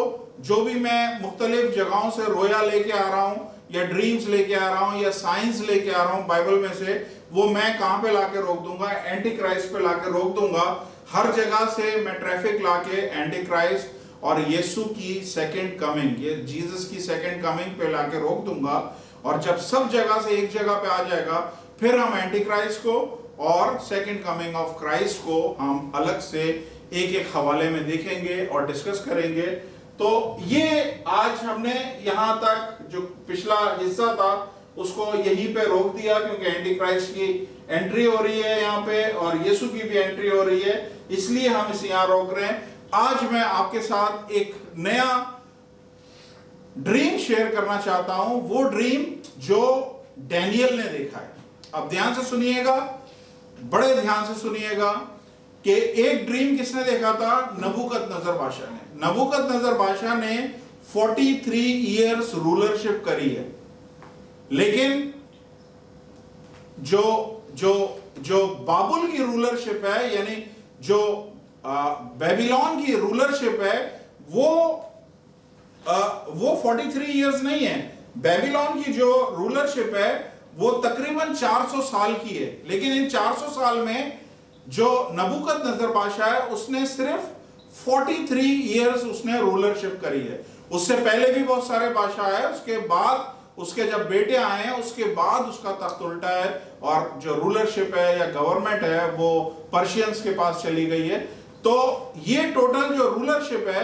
जो भी मैं मुख्तलिफ जगहों से रोया लेके आ रहा हूँ या ड्रीम्स लेके आ रहा हूँ या साइंस लेके आ रहा हूँ बाइबल में से, वो मैं कहाँ पे लाके रोक दूंगा? एंटी क्राइस्ट पे लाके रोक दूंगा। हर जगह से मैं ट्रैफिक लाके एंटी क्राइस्ट और यीशु की सेकंड कमिंग, ये जीसस की सेकंड कमिंग पे लाके रोक दूंगा। और जब सब जगह से एक जगह पे आ जाएगा, फिर हम एंटी क्राइस्ट को और सेकंड कमिंग ऑफ क्राइस्ट को हम अलग से एक एक हवाले में देखेंगे और डिस्कस करेंगे। तो ये आज हमने यहाँ तक जो पिछला हिस्सा था उसको यहीं पे रोक दिया, क्योंकि एंटी क्राइस्ट की एंट्री हो रही है यहाँ पे और यीशु की भी एंट्री हो रही है, इसलिए हम इसे यहाँ रोक रहे हैं। आज मैं आपके साथ एक नया ड्रीम शेयर करना चाहता हूं, वो ड्रीम जो डैनियल ने देखा है। अब ध्यान से सुनिएगा, बड़े ध्यान से सुनिएगा कि एक ड्रीम किसने देखा था? नबूकदनेस्सर बादशाह ने। नबूकदनेस्सर बादशाह ने 43 इयर्स रूलरशिप करी है, लेकिन जो जो जो बाबुल की रूलरशिप है, यानी जो बेबीलोन की रूलरशिप है, वो 43 इयर्स नहीं है। बेबीलोन की जो रूलरशिप है वो तकरीबन 400 साल की है, लेकिन इन 400 साल में जो नबूकदनेस्सर बादशाह है उसने सिर्फ 43 इयर्स उसने रूलरशिप करी है। उससे पहले भी बहुत सारे बादशाह है, उसके बाद उसके जब बेटे आए हैं उसके बाद उसका तख्त उल्टा है, और जो रूलरशिप है या गवर्नमेंट है वो पर्शियंस के पास चली गई है। तो ये टोटल जो रूलरशिप है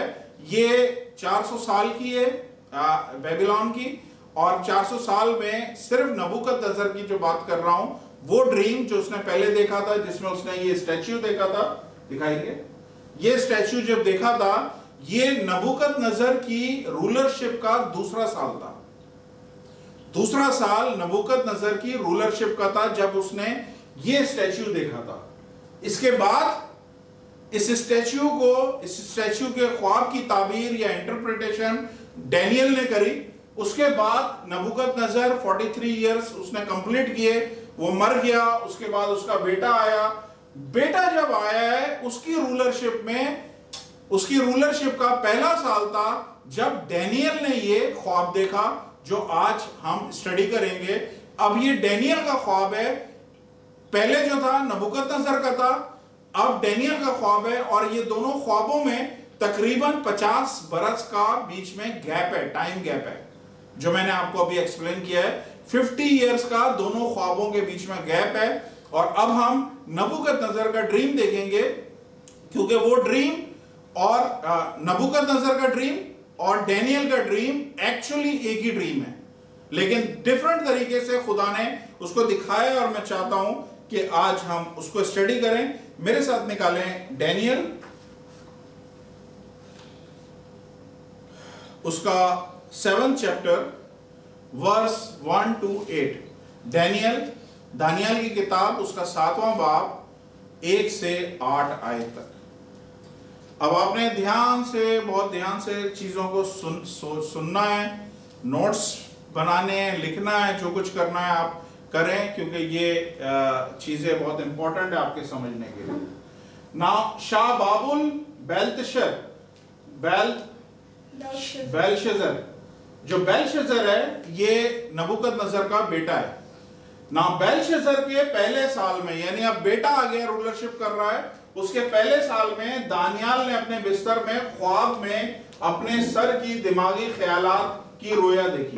ये 400 साल की है बेबीलोन की, और 400 साल में सिर्फ नबूकदनेस्सर की जो बात कर रहा हूं वो ड्रीम जो उसने पहले देखा था, जिसमें उसने ये स्टैच्यू देखा था, दिखाइए, ये स्टैच्यू जब देखा था, ये नबूकदनेस्सर की रूलरशिप का दूसरा साल था। दूसरा साल नबूकदनेस्सर की रूलरशिप का था जब उसने ये स्टैच्यू देखा था। इसके बाद इस स्टैच्यू के ख्वाब की ताबीर या इंटरप्रिटेशन डैनियल ने करी। उसके बाद नबूकदनेस्सर 43 इयर्स उसने कंप्लीट किए, वो मर गया। उसके बाद उसका बेटा आया। बेटा जब आया है उसकी रूलरशिप का पहला साल था जब डैनियल ने ये ख्वाब देखा जो आज हम स्टडी करेंगे। अब ये डैनियल का ख्वाब है, पहले जो था नबूकदनेस्सर का था, अब डैनियल का ख्वाब है, और ये दोनों ख्वाबों में तकरीबन 50 बरस का बीच में गैप है, टाइम गैप है, जो मैंने आपको अभी एक्सप्लेन किया है। 50 इयर्स का दोनों ख्वाबों के बीच में गैप है। और अब हम नबूकदनेस्सर का ड्रीम देखेंगे, क्योंकि वो ड्रीम और नबूकदनेस्सर का ड्रीम और डैनियल का ड्रीम एक्चुअली एक ही ड्रीम है, लेकिन डिफरेंट तरीके से खुदा ने उसको दिखाया, और मैं चाहता हूं कि आज हम उसको स्टडी करें। मेरे साथ निकालें डैनियल, उसका 7th chapter verse 1 to 8। Daniel की किताब, उसका 7वां बाब 1 से 8 आयत तक। अब आपने बहुत ध्यान से चीजों को सुनना है, नोट्स बनाने हैं, लिखना है, जो कुछ करना है आप करें, क्योंकि ये चीजें बहुत इंपॉर्टेंट है आपके समझने के लिए। नाउ शाह बाबुल बेलशज़र, जो बेलशज़र है ये नबूकदनेस्सर का बेटा है ना। बेलशज़र के पहले साल में, यानी अब बेटा आ गया, रूलरशिप कर रहा है, उसके पहले साल में दानियाल ने अपने बिस्तर में ख्वाब में अपने सर की दिमागी ख्यालात की रोया देखी।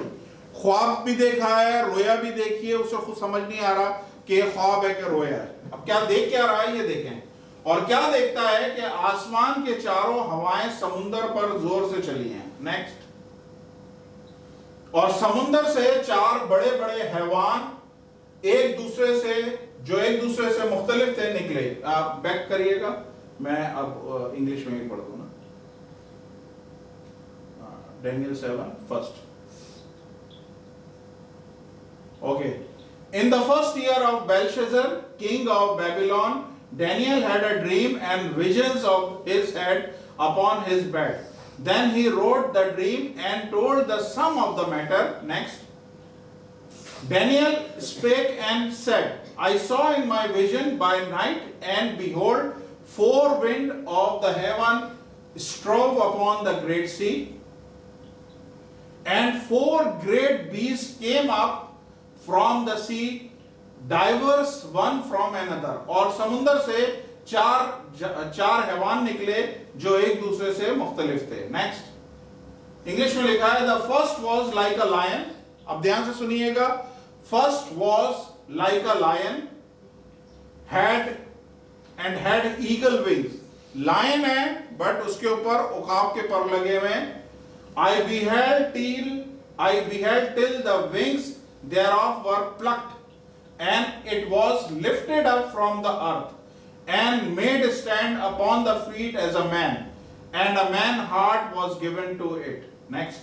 ख्वाब भी देखा है, रोया भी देखी है, उसे खुद समझ नहीं आ रहा कि ये ख्वाब है कि रोया है। अब क्या देख क्या रहा है ये देखें। और क्या देखता है कि आसमान के चारों हवाएं समुद्र पर जोर से चली हैं। नेक्स्ट, और समुद्र से 4 बड़े बड़े हैवान एक दूसरे से मुख्तलिफ थे निकले। आप बैक करिएगा, मैं अब इंग्लिश में ही पढ़ दूं ना। Daniel 7 first. Okay. In the first year of Belshazzar, king of Babylon, Daniel had a dream and visions of his head upon his bed. Then he wrote the dream and told the sum of the matter. Next. Daniel spake and said, I saw in my vision by night, and behold, 4 winds of the heaven strove upon the great sea, and 4 great beasts came up from the sea, diverse one from another. और समुंदर से चार हैवान निकले जो एक दूसरे से मुख्तलिफ थे। नेक्स्ट, इंग्लिश में लिखा है, the first was like a lion. अब ध्यान से सुनिएगा, first was like a lion, had eagle wings. Lion है बट उसके ऊपर उकाब के पर लगे हुए हैं। I beheld till the wings thereof were plucked, and it was lifted up from the earth, and made stand upon the feet as a man, and a man's heart was given to it. Next.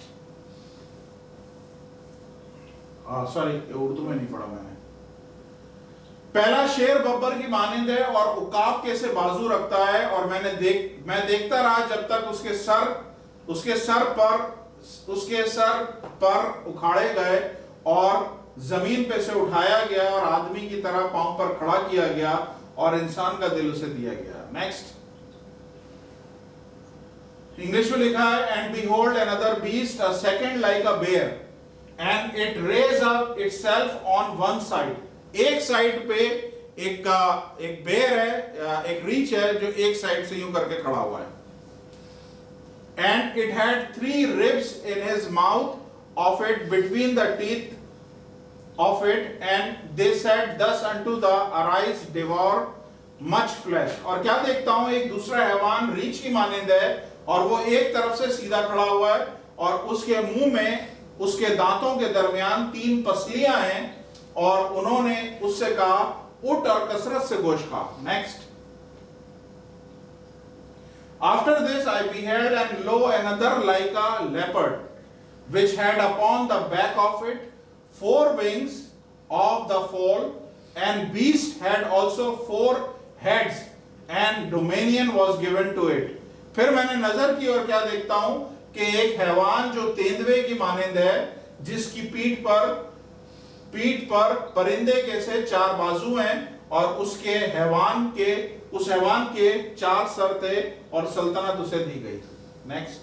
Sorry, Urdu में नहीं पढ़ा मैंने। पहला शेर बब्बर की मानिंद है और उकाब के से बाजू रखता है, और मैं देखता रहा जब तक उसके सर पर उखाड़े गए और जमीन पे से उठाया गया और आदमी की तरह पांव पर खड़ा किया गया और इंसान का दिल उसे दिया गया। नेक्स्ट इंग्लिश में लिखा है, and behold another beast a second like a bear and it raise up itself on one side. एक साइड पे एक बेर है, एक रीच है जो एक साइड से यूं करके खड़ा हुआ है। And it had 3 ribs in his mouth of it between the teeth of it, and they said thus unto the arise devour much flesh। और क्या देखता हूं, एक दूसरा हैवान रीछ की मानिंद है और वो एक तरफ से सीधा खड़ा हुआ है और उसके मुंह में उसके दांतों के दरमियान 3 पसलियां हैं और उन्होंने उससे कहा उठ और कसरत से गोश्त खा। Next After this I beheld, and lo, another like a leopard, which had upon the back of it 4 wings of the foal, and beast had also 4 heads, and dominion was given to it। फिर मैंने नजर की और क्या देखता हूं कि एक हैवान जो तेंदुए की मानिंद है, जिसकी पीठ पर परिंदे के से 4 बाजू हैं और उस हैवान के 4 सर थे और सल्तनत उसे दी गई। Next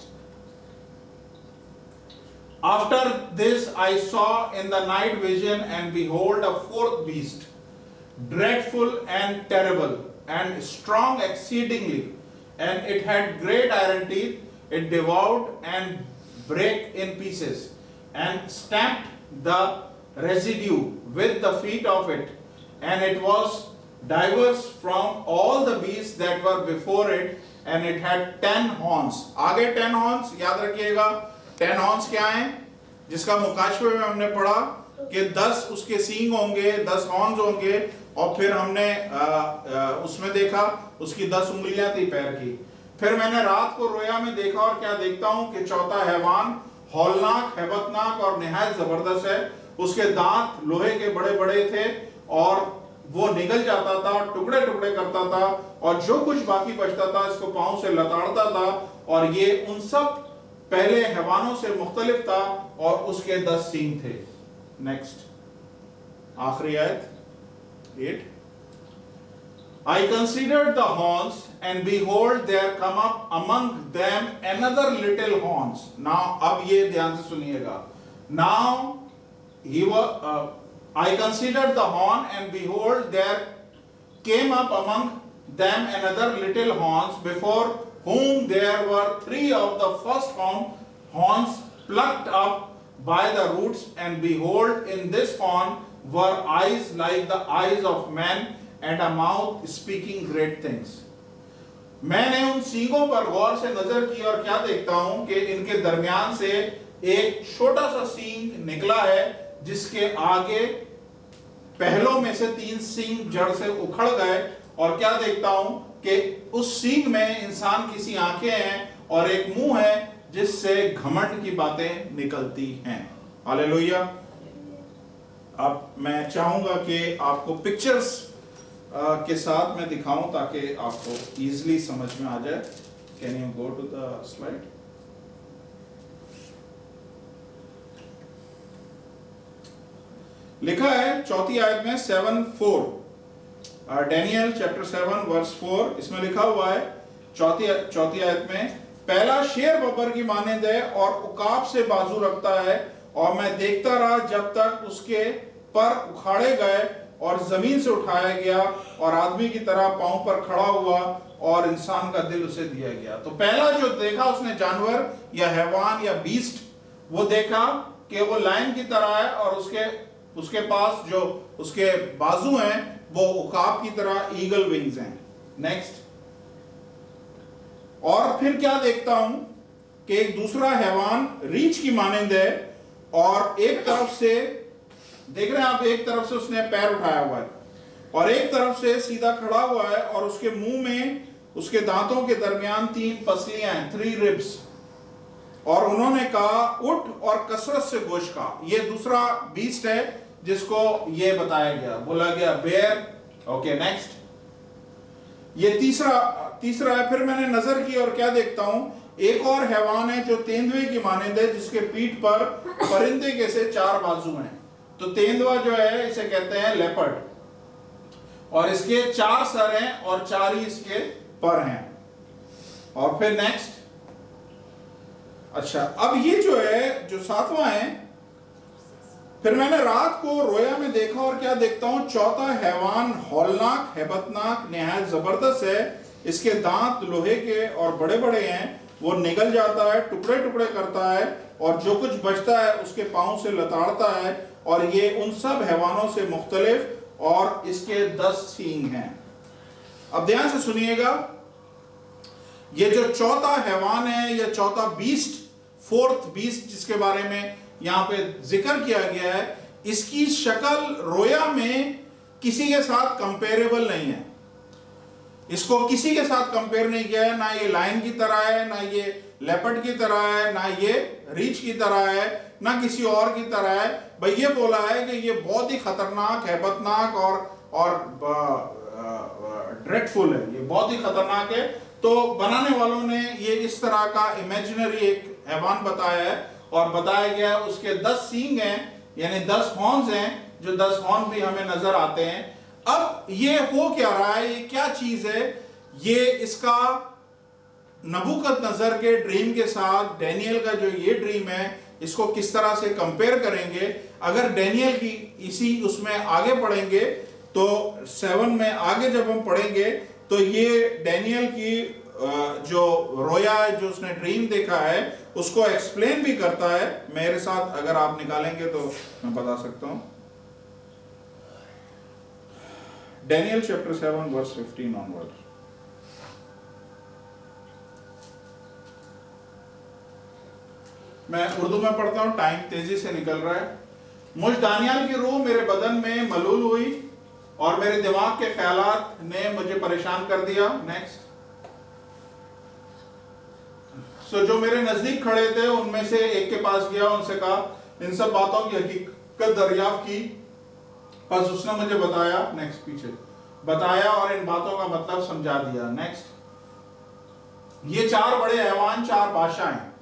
after this I saw in the night vision and behold a 4th beast, dreadful and terrible and strong exceedingly, and it had great iron teeth, it devoured and brake in pieces and stamped the residue with the feet of it, and it was diverse from all the beasts that were before it, and it had 10 horns। आगे 10 horns याद रखिएगा। 10 horns क्या हैं? जिसका मुकाशफे में हमने पढ़ा कि 10 उसके सींग होंगे, 10 horns होंगे, और फिर हमने उसमें देखा उसकी 10 उंगलियां थी पैर की। फिर मैंने रात को रोया में देखा और क्या देखता हूं कि चौथा हैवान हौलनाक, हैबतनाक और निहायत जबरदस्त है। उसके दांत लोहे के बड़े बड़े थे और वो निगल जाता था, टुकड़े टुकड़े करता था, और जो कुछ बाकी बचता था इसको पांव से लताड़ता था, और ये उन सब पहले हैवानों से मुख्तलिफ था और उसके 10 सींग थे। नेक्स्ट आखिरी आयत 8। I considered the horns, and behold, there come up among them another little horns। Now, अब ये ध्यान से सुनिएगा। Now, I considered the horn, and behold, there came up among them another little horns, before whom there were 3 of the first horns plucked up by the roots, and behold, in this horn were eyes like the eyes of men, and a mouth speaking great things। मैंने उन सींगों पर गौर से नजर की और क्या देखता हूं कि इनके दरमियान से एक छोटा सा सींग निकला है, जिसके आगे पहलों में से 3 सींग जड़ से उखड़ गए, और क्या देखता हूं कि उस सींग में इंसान की सी आंखें हैं और एक मुंह है जिससे घमंड की बातें निकलती हैं। हालेलुया। अब मैं चाहूंगा कि आपको पिक्चर्स के साथ मैं दिखाऊं ताकि आपको इजीली समझ में आ जाए। Can you go to the slide? लिखा है 4th आयत में 7:4, डैनियल चैप्टर 7 वर्स 4, इसमें लिखा हुआ है 4th आयत में, पहला शेर बब्बर की मानिंद है और उकाब से बाजू रखता है, और मैं देखता रहा जब तक उसके पर उखाड़े गए और जमीन से उठाया गया और आदमी की तरह पांव पर खड़ा हुआ और इंसान का दिल उसे दिया गया। तो पहला जो देखा उसने जानवर या हैवान या बीस्ट, वो देखा कि वो लायन की तरह है और उसके पास जो उसके बाजू हैं वो उकाब की तरह ईगल विंग्स हैं। नेक्स्ट, और फिर क्या देखता हूं कि एक दूसरा हैवान रीछ की मानिंद है और एक तरफ से देख रहे हैं आप, एक तरफ से उसने पैर उठाया हुआ है और एक तरफ से सीधा खड़ा हुआ है, और उसके मुंह में उसके दांतों के दरमियान 3 पसलियां हैं, 3 ribs। और उन्होंने कहा उठ और कसरत से गोश्त खा। ये दूसरा बीस्ट है जिसको ये बताया गया, बोला गया बेयर। ओके नेक्स्ट, ये तीसरा है। फिर मैंने नजर की और क्या देखता हूं, एक और हैवान है जो तेंदुए की मानिंद है, जिसके पीठ पर परिंदे के से 4 बाजू हैं। तो तेंदुआ जो है इसे कहते हैं लेपर्ड, और इसके 4 सर हैं और 4 ही इसके पर हैं। और फिर नेक्स्ट, अच्छा अब ये जो है जो 7वां है, फिर मैंने रात को रोया में देखा और क्या देखता हूं, चौथा हैवान हौलनाक, हैबतनाक, निहायत जबरदस्त है। इसके दांत लोहे के और बड़े बड़े हैं, वो निगल जाता है, टुकड़े टुकड़े करता है, और जो कुछ बचता है उसके पांव से लताड़ता है। और ये उन सब हैवानों से मुख्तलिफ, और इसके 10 सींग हैं। अब ध्यान से सुनिएगा, ये जो चौथा हैवान है या चौथा बीस्ट, 4th बीस्ट जिसके बारे में यहां पे जिक्र किया गया है, इसकी शक्ल रोया में किसी के साथ कंपेरेबल नहीं है। इसको किसी के साथ कंपेयर नहीं किया है, ना ये लायन की तरह है, ना ये लेपर्ड की तरह है, ना ये रीछ की तरह है, ना किसी और की तरह है। भाई ये बोला है कि ये बहुत ही खतरनाक, हैबतनाक और ड्रेडफुल है, ये बहुत ही खतरनाक है। तो बनाने वालों ने ये इस तरह का इमेजिनरी एक हैवान बताया है, और बताया गया उसके 10 सींग हैं, यानी 10 हॉर्न्स हैं, जो 10 हॉर्न भी हमें नजर आते हैं। अब ये हो क्या रहा है, ये क्या चीज है, ये इसका नबूकदनजर के ड्रीम के साथ डैनियल का जो ये ड्रीम है, इसको किस तरह से कंपेयर करेंगे। अगर डैनियल की इसी उसमें आगे पढ़ेंगे तो 7 में आगे जब हम पढ़ेंगे तो ये डैनियल की जो रोया है, जो उसने ड्रीम देखा है, उसको एक्सप्लेन भी करता है। मेरे साथ अगर आप निकालेंगे तो मैं बता सकता हूं। Daniel chapter 7 verse 15 onward. मैं उर्दू में पढ़ता हूं, टाइम तेजी से निकल रहा है। मुझ दानियाल की रूह मेरे बदन में मलूल हुई और मेरे दिमाग के ख्यालात ने मुझे परेशान कर दिया। नेक्स्ट, सो जो मेरे नजदीक खड़े थे उनमें से एक के पास गया, उनसे कहा, इन सब बातों की हकीकत दरियाफ्त की। बस उसने मुझे बताया, नेक्स्ट पीछे बताया और इन बातों का मतलब समझा दिया। नेक्स्ट, ये 4 बड़े हैवान 4 बादशाह हैं।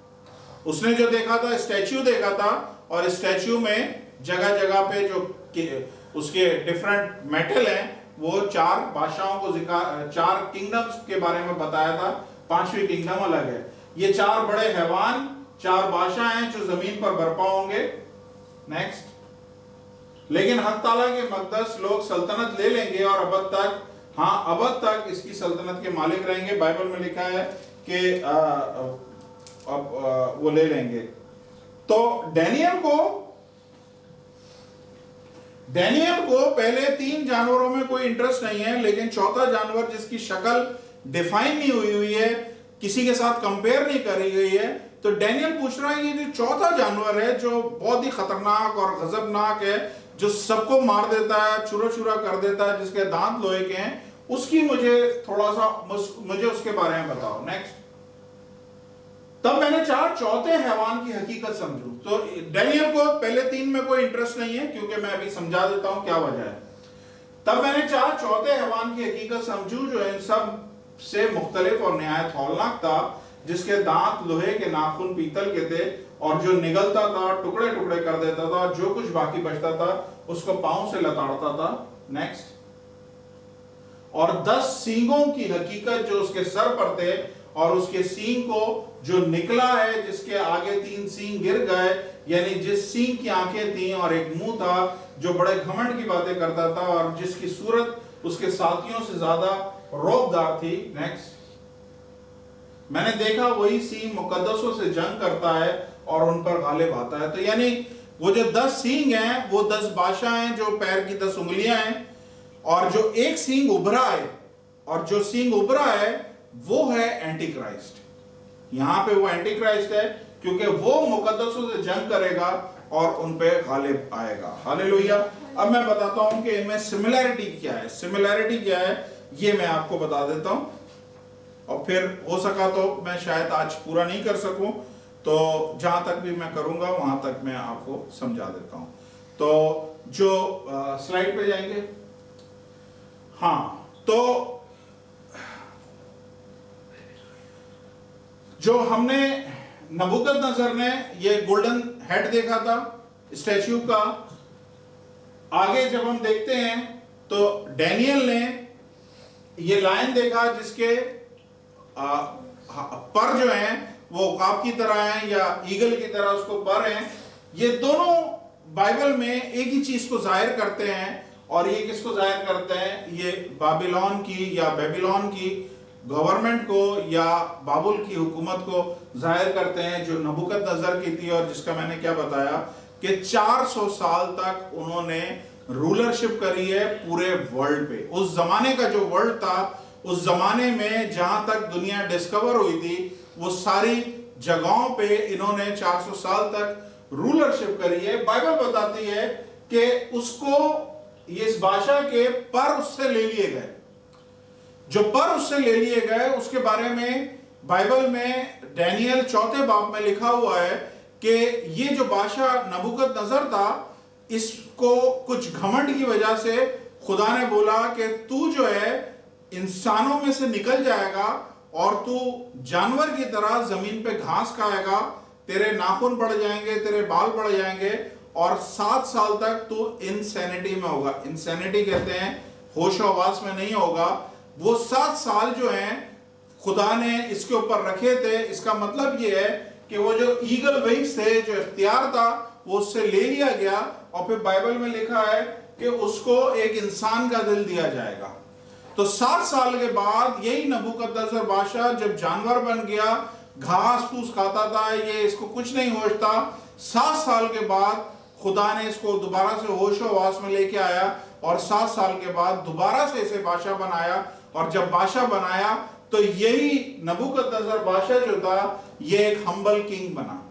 उसने जो देखा था, स्टैच्यू देखा था, और स्टैच्यू में जगह जगह पे जो उसके डिफरेंट मेटल हैं, वो 4 बादशाहों को 4 किंगडम्स के बारे में बताया था। 5वीं किंगडम अलग है। ये 4 बड़े हैवान 4 बादशाह हैं जो जमीन पर बरपा होंगे। नेक्स्ट, लेकिन हक ताला के मकदस लोग सल्तनत ले लेंगे और अबद तक, हाँ अबद तक इसकी सल्तनत के मालिक रहेंगे। बाइबल में लिखा है कि अब वो ले लेंगे। तो डैनियल को पहले 3 जानवरों में कोई इंटरेस्ट नहीं है, लेकिन चौथा जानवर जिसकी शक्ल डिफाइन नहीं हुई है, किसी के साथ कंपेयर नहीं करी गई है, तो डैनियल पूछ रहा है ये जो चौथा जानवर है जो बहुत ही खतरनाक और गजबनाक है, जो सबको मार देता है, चूरा चूरा कर देता है, जिसके दांत लोहे के हैं, उसकी मुझे उसके बारे में बताओ। नेक्स्ट, तब मैंने 4 चौथे हैवान की हकीकत समझू। तो डैनियल को पहले 3 में कोई इंटरेस्ट नहीं है, क्योंकि मैं अभी समझा देता हूं क्या वजह है। तब मैंने 4 चौथे हैवान की हकीकत समझू जो इन सब से मुख्तलिफ और निहायत हौलनाक था, जिसके दांत लोहे के, नाखून पीतल के थे, और जो निगलता था, टुकड़े टुकड़े कर देता था, जो कुछ बाकी बचता था उसको पांव से लताड़ता था। नेक्स्ट, और 10 सींगों की हकीकत जो उसके सर पर थे, और उसके सींग को जो निकला है, जिसके आगे 3 सींग गिर गए, यानी जिस सींग की आंखें थी और एक मुंह था, जो बड़े घमंड की बातें करता था, और जिसकी सूरत उसके साथियों से ज्यादा रौबदार थी। नेक्स्ट, मैंने देखा वही सींग मुकद्दसों से जंग करता है और उन पर गालिब आता है। तो यानी वो जो 10 सींग हैं वो 10 बादशाह हैं, जो पैर की 10 उंगलियां हैं, और जो एक सींग उभरा है, और जो सींग उभरा है वो है एंटी क्राइस्ट। यहां पे वो एंटी क्राइस्ट है, क्योंकि वो मुकद्दसों से जंग करेगा और उन पे गालिब आएगा। हालेलुया। अब मैं बताता हूं कि इनमें सिमिलैरिटी क्या है। सिमिलैरिटी क्या है ये मैं आपको बता देता हूं, और फिर हो सका तो मैं शायद आज पूरा नहीं कर सकूं, तो जहां तक भी मैं करूंगा वहां तक मैं आपको समझा देता हूं। तो जो स्लाइड पे जाएंगे, हाँ, तो जो हमने नबूकदनेस्सर ने ये गोल्डन हेड देखा था स्टैच्यू का, आगे जब हम देखते हैं तो डैनियल ने ये लायन देखा जिसके पर जो हैं वो उकाब की तरह हैं या ईगल की तरह उसको पर हैं। ये दोनों बाइबल में एक ही चीज को जाहिर करते हैं, और ये किसको जाहिर करते हैं? ये बाबिलोन की या बेबीलोन की गवर्नमेंट को या बाबुल की हुकूमत को जाहिर करते हैं, जो नबूकदनेस्सर की थी और जिसका मैंने क्या बताया कि 400 साल तक उन्होंने रूलरशिप करी है पूरे वर्ल्ड पे। उस जमाने का जो वर्ल्ड था, उस जमाने में जहां तक दुनिया डिस्कवर हुई थी, वो सारी जगहों पे इन्होंने 400 साल तक रूलरशिप करी है। बाइबल बताती है कि उसको इस बादशाह के पर उससे ले लिए गए। जो पर उससे ले लिए गए उसके बारे में बाइबल में डैनियल 4 बाब में लिखा हुआ है कि ये जो बादशाह नबूकदनेस्सर था, इसको कुछ घमंड की वजह से खुदा ने बोला कि तू जो है इंसानों में से निकल जाएगा और तू जानवर की तरह जमीन पे घास खाएगा, तेरे नाखून बढ़ जाएंगे, तेरे बाल बढ़ जाएंगे, और 7 साल तक तू इंसैनिटी में होगा। इंसैनिटी कहते हैं होश आवास में नहीं होगा। वो 7 साल जो हैं खुदा ने इसके ऊपर रखे थे। इसका मतलब ये है कि वो जो ईगल विंग्स थे, जो इख्तियार था, वो उससे ले लिया गया, और फिर बाइबल में लिखा है कि उसको एक इंसान का दिल दिया जाएगा। तो 7 साल के बाद यही नबूकदनेस्सर बादशाह जब जानवर बन गया, घास फूस खाता था, ये इसको कुछ नहीं होश था, 7 साल के बाद खुदा ने इसको दोबारा से होश आवास में लेके आया, और 7 साल के बाद दोबारा से इसे बादशाह बनाया। और जब बादशाह बनाया तो यही नबूकदनेस्सर बादशाह जो था, ये एक हम्बल किंग बना,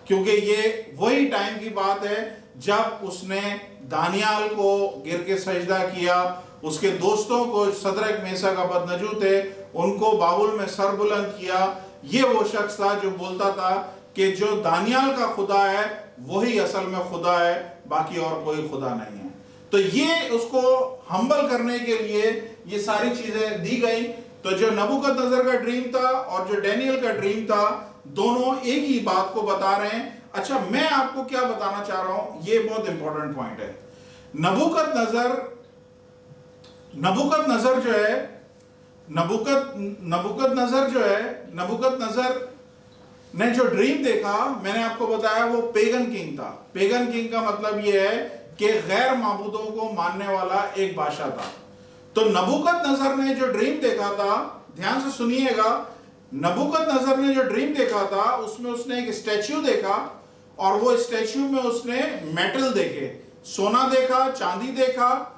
क्योंकि ये वही टाइम की बात है जब उसने दानियाल को गिर के सजदा किया, उसके दोस्तों को सदरक मेशक अबदनगो थे उनको बाबुल में सर बुलंद किया। ये वो शख्स था जो बोलता था कि जो दानियाल का खुदा है वही असल में खुदा है, बाकी और कोई खुदा नहीं है। तो ये उसको हम्बल करने के लिए ये सारी चीजें दी गई। तो जो नबूकदनेस्सर का ड्रीम था और जो डैनियल का ड्रीम था, दोनों एक ही बात को बता रहे हैं। अच्छा, मैं आपको क्या बताना चाह रहा हूं, ये बहुत इंपॉर्टेंट पॉइंट है। नबूकदनेस्सर ने जो ड्रीम देखा, मैंने आपको बताया वो पेगन किंग था। पेगन किंग का मतलब ये है कि गैर माबूदों को मानने वाला एक बादशाह था। तो नबूकदनेस्सर ने जो ड्रीम देखा था, ध्यान से सुनिएगा, नबूकदनेस्सर ने जो ड्रीम देखा था उसमें उसने एक स्टैच्यू देखा, और वो स्टैच्यू में उसने मेटल देखे, सोना देखा, चांदी देखा,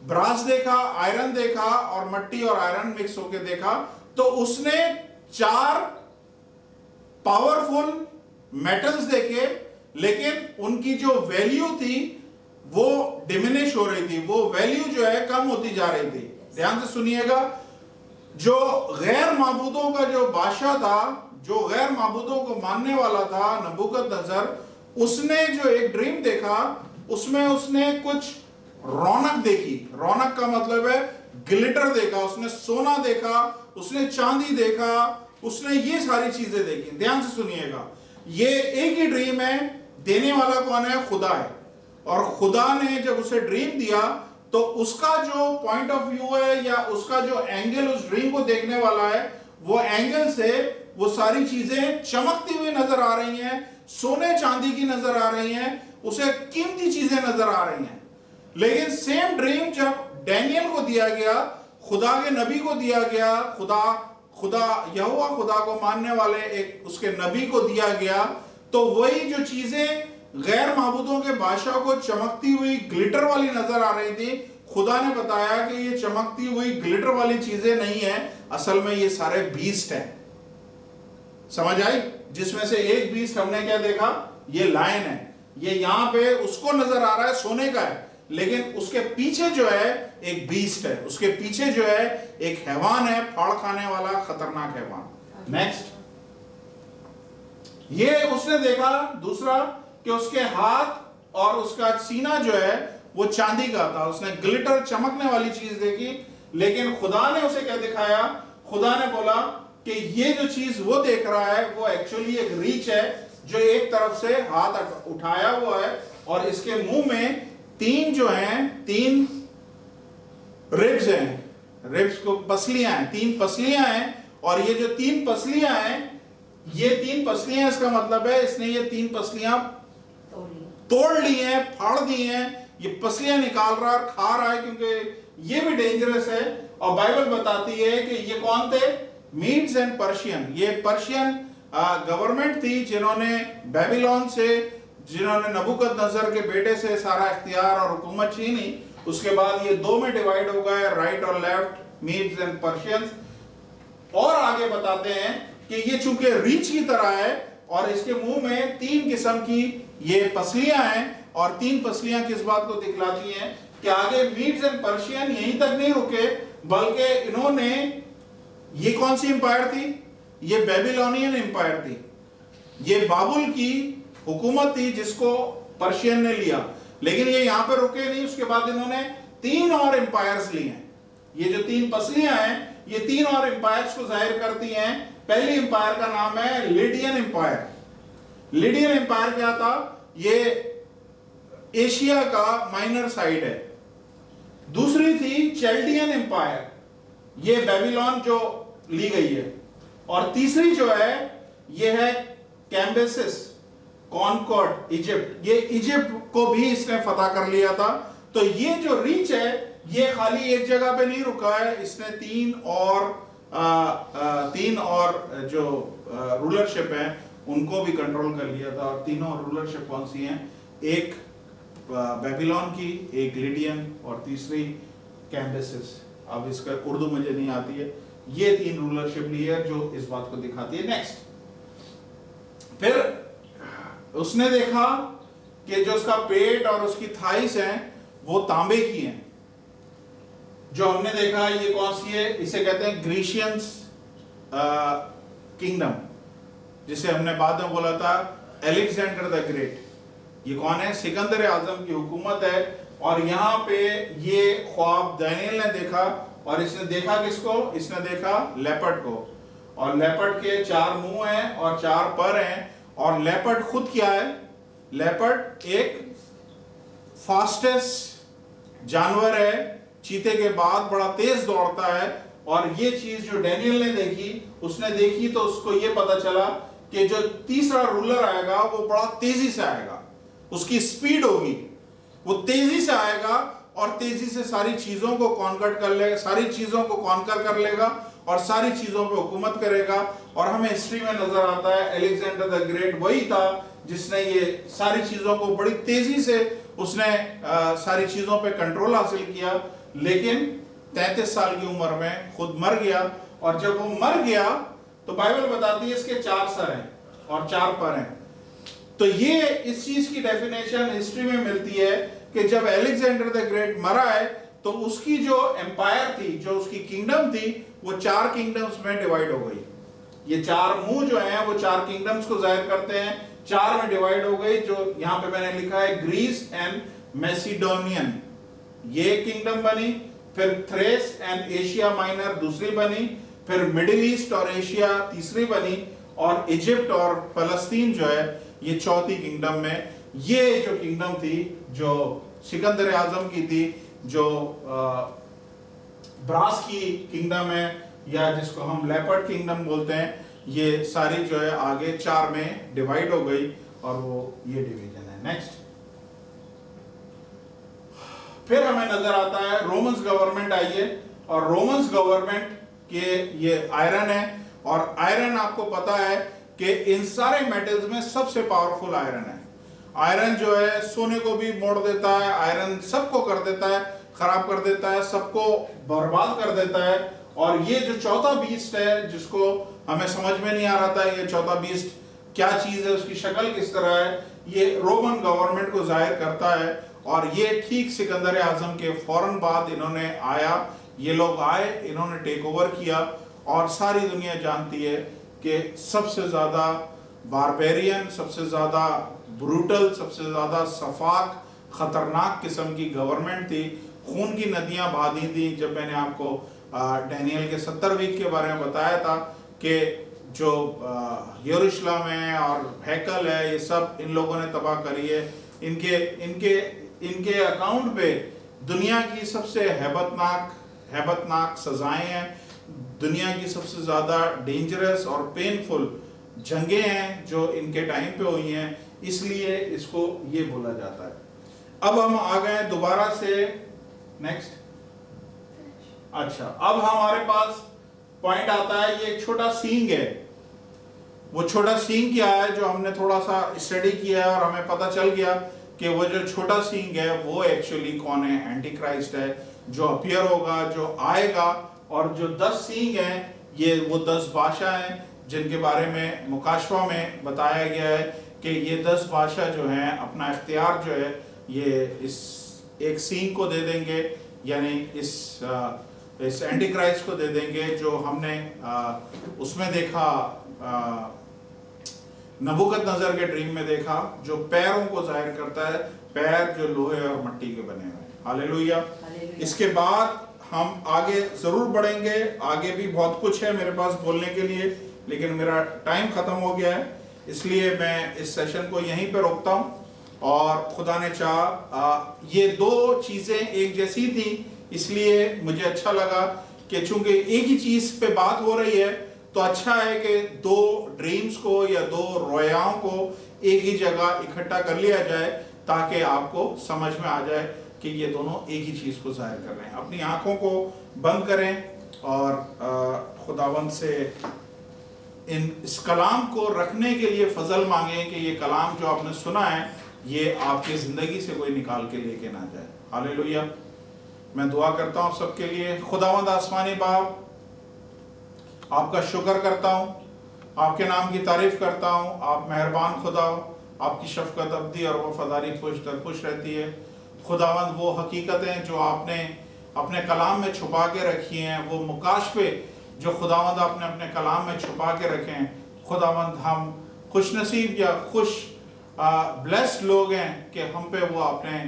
ब्रास देखा, आयरन देखा, और मट्टी और आयरन मिक्स होके देखा। तो उसने 4 पावरफुल मेटल्स देखे, लेकिन उनकी जो वैल्यू थी वो डिमिनिश हो रही थी, वो वैल्यू जो है कम होती जा रही थी। ध्यान से सुनिएगा, जो गैर माबूदों का जो बादशाह था, जो गैर माबूदों को मानने वाला था नबूकदनेस्सर, उसने जो एक ड्रीम देखा, उसमें उसने कुछ रौनक देखी। रौनक का मतलब है ग्लिटर देखा, उसने सोना देखा, उसने चांदी देखा, उसने ये सारी चीजें देखी। ध्यान से सुनिएगा, ये एक ही ड्रीम है, देने वाला कौन है? खुदा है। और खुदा ने जब उसे ड्रीम दिया तो उसका जो पॉइंट ऑफ व्यू है या उसका जो एंगल उस ड्रीम को देखने वाला है, वो एंगल से वो सारी चीजें चमकती हुई नजर आ रही हैं, सोने चांदी की नजर आ रही हैं, उसे कीमती चीजें नजर आ रही हैं। लेकिन सेम ड्रीम जब डैनियल को दिया गया, खुदा के नबी को दिया गया, खुदा यहोवा खुदा को मानने वाले एक उसके नबी को दिया गया, तो वही जो चीजें गैर माबूदों के बादशाह को चमकती हुई ग्लिटर वाली नजर आ रही थी, खुदा ने बताया कि ये चमकती हुई ग्लिटर वाली चीजें नहीं है, असल में ये सारे बीस्ट हैं। समझ आई? जिसमें से एक बीस्ट हमने क्या देखा, ये लायन है, ये यहां पे उसको नजर आ रहा है सोने का है, लेकिन उसके पीछे जो है एक बीस्ट है, उसके पीछे जो है एक हैवान है, फाड़ खाने वाला खतरनाक हैवान। नेक्स्ट, ये उसने देखा दूसरा कि उसके हाथ और उसका सीना जो है वो चांदी का था, उसने ग्लिटर चमकने वाली चीज देखी। लेकिन खुदा ने उसे क्या दिखाया? खुदा ने बोला कि ये जो चीज वो देख रहा है वो एक्चुअली एक रीच है जो एक तरफ से हाथ उठाया हुआ है, और इसके मुंह में तीन जो हैं, तीन रिब्स हैं, रिब्स को पसलियां हैं, तीन पसलियां हैं। और ये जो तीन पसलियां हैं, ये तीन पसलियां, इसका मतलब है इसने ये तीन पसलियां तोड़ ली हैं, फाड़ दी हैं। ये पसलियां निकाल रहा है और खा रहा है, क्योंकि ये भी डेंजरस है। और बाइबल बताती है कि ये कौन थे? मीड्स एंड पर्शियन। ये पर्शियन गवर्नमेंट थी जिन्होंने बेबीलोन से, जिन्होंने नबूकदनेस्सर के बेटे से सारा इख्तियार और हुकूमत छीनी। उसके बाद ये दो में डिवाइड हो गए, राइट और लेफ्ट, मीड्स एंड पर्शियंस। और आगे बताते हैं कि ये चूंकि रीछ की तरह है और इसके मुंह में तीन किस्म की ये पसलियां हैं, और तीन पसलियां किस बात को दिखलाती हैं कि आगे मीड्स एंड पर्शियन यहीं तक नहीं रुके, बल्कि इन्होंने, ये कौन सी एम्पायर थी? ये बेबीलोनियन एम्पायर थी। ये बाबुल की हुकूमत थी जिसको पर्शियन ने लिया। लेकिन ये यहां पर रुके नहीं, उसके बाद इन्होंने तीन और एम्पायर्स लिए हैं। ये जो तीन पसलियां हैं ये तीन और एम्पायर्स को जाहिर करती हैं। पहली एम्पायर का नाम है लिडियन एम्पायर। लिडियन एम्पायर क्या था? ये एशिया का माइनर साइड है। दूसरी थी चैल्डियन एम्पायर, ये बेबीलोन जो ली गई है। और तीसरी जो है ये है कैम्बिसिस, कॉनकॉर्ड, इजिप्ट। ये इजिप्ट को भी इसने फतह कर लिया था। तो ये जो रीच है ये खाली एक जगह पे नहीं रुका है, इसने तीन और जो रूलरशिप है उनको भी कंट्रोल कर लिया था। और तीनों रूलरशिप कौन सी हैं? एक बेबीलोन की, एक लिडियन और तीसरी कैम्बिसिस। अब इसका उर्दू मुझे नहीं आती है। ये तीन रूलरशिप ली है जो इस बात को दिखाती है। नेक्स्ट, फिर उसने देखा कि जो उसका पेट और उसकी थाइस हैं वो तांबे की हैं। जो हमने देखा ये कौन सी है? इसे कहते हैं ग्रीशियंस किंगडम, जिसे हमने बाद में बोला था अलेक्जेंडर द ग्रेट। ये कौन है? सिकंदर आजम की हुकूमत है। और यहाँ पे ये ख्वाब दानियल ने देखा, और इसने देखा किसको? इसने देखा लेपर्ड को। और लेपर्ड के चार मुंह हैं और चार पर हैं। और लेपर्ड खुद क्या है? लेपर्ड एक फास्टेस्ट जानवर है, चीते के बाद बड़ा तेज दौड़ता है। और ये चीज जो डैनियल ने देखी, उसने देखी तो उसको ये पता चला कि जो तीसरा रूलर आएगा वो बड़ा तेजी से आएगा, उसकी स्पीड होगी, वो तेजी से आएगा और तेजी से सारी चीजों को कॉन्कर कर लेगा, सारी चीजों को कॉन्कर कर लेगा और सारी चीजों पे हुकूमत करेगा। और हमें हिस्ट्री में नजर आता है अलेक्जेंडर द ग्रेट वही था जिसने ये सारी चीजों को बड़ी तेजी से उसने सारी चीजों पे कंट्रोल हासिल किया। लेकिन 33 साल की उम्र में खुद मर गया। और जब वो मर गया तो बाइबल बताती है इसके 4 सर हैं और 4 पर हैं। तो ये इस चीज की डेफिनेशन हिस्ट्री में मिलती है कि जब अलेक्जेंडर द ग्रेट मरा है तो उसकी जो एम्पायर थी, जो उसकी किंगडम थी, वो 4 किंगडम्स में डिवाइड हो गई। ये 4 मुंह जो हैं वो 4 किंगडम्स को जाहिर करते हैं, 4 में डिवाइड हो गई। जो यहां पे मैंने लिखा है ग्रीस एंड मैसिडोनियन, ये किंगडम बनी। फिर थ्रेस एंड एशिया माइनर दूसरी बनी। फिर मिडिल ईस्ट और एशिया तीसरी बनी। और इजिप्ट और फलस्तीन जो है ये चौथी किंगडम में। ये जो किंगडम थी जो सिकंदर आजम की थी, जो ब्रास की किंगडम है या जिसको हम लेपर्ड किंगडम बोलते हैं, ये सारी जो है आगे 4 में डिवाइड हो गई और वो ये डिवीजन है। नेक्स्ट, फिर हमें नजर आता है रोमन्स गवर्नमेंट आई है। और रोमन्स गवर्नमेंट के ये आयरन है। और आयरन आपको पता है कि इन सारे मेटल्स में सबसे पावरफुल आयरन है। आयरन जो है सोने को भी मोड़ देता है, आयरन सबको कर देता है, खराब कर देता है, सबको बर्बाद कर देता है। और ये जो चौथा बीस्ट है जिसको हमें समझ में नहीं आ रहा था ये चौथा बीस्ट क्या चीज है, उसकी शक्ल किस तरह है, ये रोमन गवर्नमेंट को जाहिर करता है। और ये ठीक सिकंदर आजम के फौरन बाद इन्होंने आया, ये लोग आए, इन्होंने टेक ओवर किया। और सारी दुनिया जानती है कि सबसे ज्यादा बारबेरियन, सबसे ज़्यादा ब्रूटल, सबसे ज़्यादा सफाक ख़तरनाक किस्म की गवर्नमेंट थी। खून की नदियाँ बहा दी थी। जब मैंने आपको डैनियल के 70 वीक के बारे में बताया था कि जो यरूशलेम है और हैकल है, ये सब इन लोगों ने तबाह करी है। इनके इनके इनके अकाउंट पे दुनिया की सबसे हैबतनाक सजाएं हैं, दुनिया की सबसे ज़्यादा डेंजरस और पेनफुल जंगें हैं जो इनके टाइम पे हुई हैं, इसलिए इसको ये बोला जाता है। अब हम आ गए दोबारा से नेक्स्ट। अच्छा, अब हमारे पास पॉइंट आता है, ये एक छोटा सींग है। वो छोटा सींग क्या है जो हमने थोड़ा सा स्टडी किया है और हमें पता चल गया कि वो जो छोटा सींग है वो एक्चुअली कौन है? एंटी क्राइस्ट है, जो अपीयर होगा, जो आएगा। और जो 10 सींग हैं, ये वो 10 बादशाह हैं जिनके बारे में मुकाशवा में बताया गया है कि ये 10 बादशाह जो हैं अपना इख्तियार जो है ये इस एक सींग को दे देंगे, यानी इस एंटी क्राइस्ट को दे देंगे, जो हमने उसमें देखा, नबूकदनेस्सर के ड्रीम में देखा, जो पैरों को जाहिर करता है, पैर जो लोहे और मिट्टी के बने हुए हैं। हालेलुया। इसके बाद हम आगे जरूर बढ़ेंगे, आगे भी बहुत कुछ है मेरे पास बोलने के लिए, लेकिन मेरा टाइम खत्म हो गया है, इसलिए मैं इस सेशन को यहीं पे रोकता हूँ। और खुदा ने चाहा ये 2 चीजें एक जैसी थी, इसलिए मुझे अच्छा लगा कि चूंकि एक ही चीज पे बात हो रही है तो अच्छा है कि 2 ड्रीम्स को या 2 रोयाओं को एक ही जगह इकट्ठा कर लिया जाए, ताकि आपको समझ में आ जाए कि ये दोनों एक ही चीज को जाहिर कर रहे हैं। अपनी आंखों को बंद करें और खुदावंद से इस कलाम को रखने के लिए फजल मांगे कि ये कलाम जो आपने सुना है ये आपकी जिंदगी से कोई निकाल के लेके ना जाए। हालेलुया। मैं दुआ करता हूँ सबके लिए। खुदावंद आसमानी बाप, आपका शुक्र करता हूँ, आपके नाम की तारीफ करता हूँ। आप मेहरबान खुदा हो, आपकी शफकत अब्दी और वफादारी पुश दर पुश रहती है। खुदावंद वो हकीकतें जो आपने अपने कलाम में छुपा के रखी हैं, वो मुकाशफे जो खुदावंद आपने अपने कलाम में छुपा के रखे हैं, खुदावंद हम खुश नसीब या खुश ब्लेस्ड लोग हैं कि हम पे वो आपने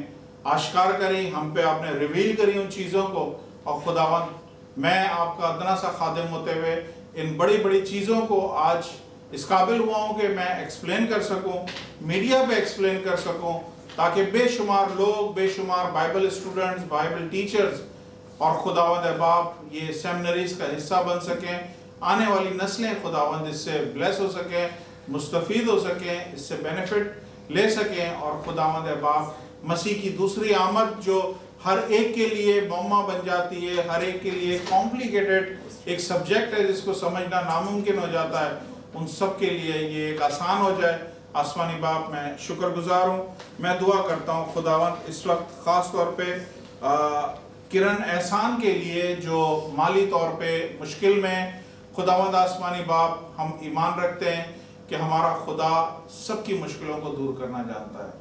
आश्कार करी, हम पे आपने रिवील करी उन चीज़ों को। और खुदावंद मैं आपका अदना सा खादिम होते हुए इन बड़ी बड़ी चीज़ों को आज इस काबिल हुआ हूँ कि मैं एक्सप्लेन कर सकूँ, मीडिया पे एक्सप्लेन कर सकूँ, ताकि बेशुमार लोग, बेशुमार बाइबल स्टूडेंट्स, बाइबल टीचर्स और खुदावंद अहबाब ये सेमिनरीज का हिस्सा बन सकें। आने वाली नस्लें खुदावंद इससे ब्लेस हो सकें, मुस्तफ़ीद हो सकें, इससे बेनिफिट ले सकें। और खुदावंद अहबाब मसीह की दूसरी आमद जो हर एक के लिए मम्मा बन जाती है, हर एक के लिए कॉम्प्लिकेटेड एक सब्जेक्ट है जिसको समझना नामुमकिन हो जाता है, उन सब के लिए ये एक आसान हो जाए। आसमानी बाप, मैं शुक्रगुजार हूँ। मैं दुआ करता हूँ खुदावंद इस वक्त ख़ास तौर पे किरण एहसान के लिए जो माली तौर पे मुश्किल में। खुदावंद आसमानी बाप, हम ईमान रखते हैं कि हमारा खुदा सबकी मुश्किलों को दूर करना जानता है।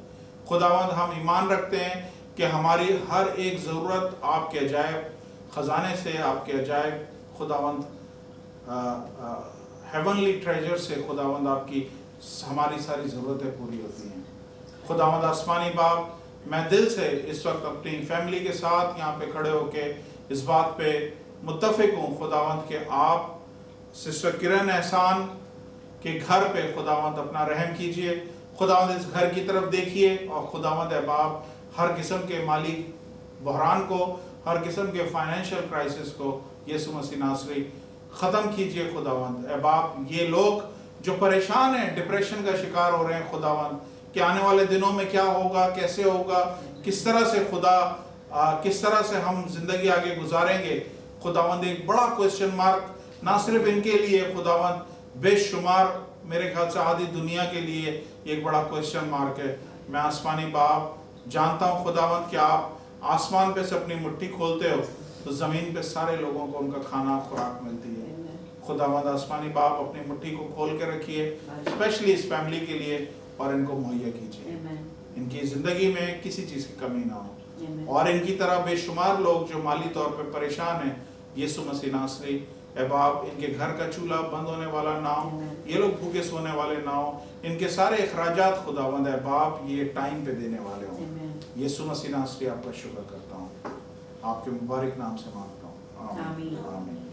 खुदावंद हम ईमान रखते हैं कि हमारी हर एक ज़रूरत आपके अजायब ख़जाने से, आपके अजायब खुदावंद हेवनली ट्रेजर से खुदावंद आपकी हमारी सारी ज़रूरतें पूरी होती हैं। खुदावंद आसमानी बाप, मैं दिल से इस वक्त अपनी फैमिली के साथ यहाँ पे खड़े होके इस बात पे मुत्तफिक हूँ खुदावंद कि आप सिस्टर किरण एहसान के घर पे खुदावंद अपना रहम कीजिए। खुदावंद इस घर की तरफ देखिए और खुदावंद अहबाब हर किस्म के माली बहरान को, हर किस्म के फाइनेंशियल क्राइसिस को यीशु मसीह नासरी ख़त्म कीजिए। खुदावंद अहबाब, ये लोग जो परेशान हैं, डिप्रेशन का शिकार हो रहे हैं, खुदावंद कि आने वाले दिनों में क्या होगा, कैसे होगा, किस तरह से खुदा किस तरह से हम जिंदगी आगे गुजारेंगे। खुदावंद एक बड़ा क्वेश्चन मार्क ना सिर्फ इनके लिए खुदावंद, बेशुमार मेरे ख्याल से आधी दुनिया के लिए एक बड़ा क्वेश्चन मार्क है। मैं आसमानी बाप जानता हूँ खुदावंद कि आप आसमान पे से अपनी मुट्ठी खोलते हो तो ज़मीन पे सारे लोगों को उनका खाना खुराक मिलती है। खुदावंद आसमानी बाप, अपनी मुट्ठी को खोल के रखिए, स्पेशली इस फैमिली के लिए, और इनको मुहैया कीजिए। इनकी ज़िंदगी में किसी चीज़ की कमी ना हो। और इनकी तरह बेशुमार लोग जो माली तौर पे परेशान हैं, यीशु मसीह नासरी ए बाप, इनके घर का चूल्हा बंद होने वाला ना हो, ये लोग भूखे सोने वाले ना हो, इनके सारे अखराजात खुदावंद है बाप ये टाइम पे देने वाले हों। यीशु मसीह नाम से आपका शुक्र करता हूँ, आपके मुबारक नाम से मांगता हूँ, आमीन आमीन।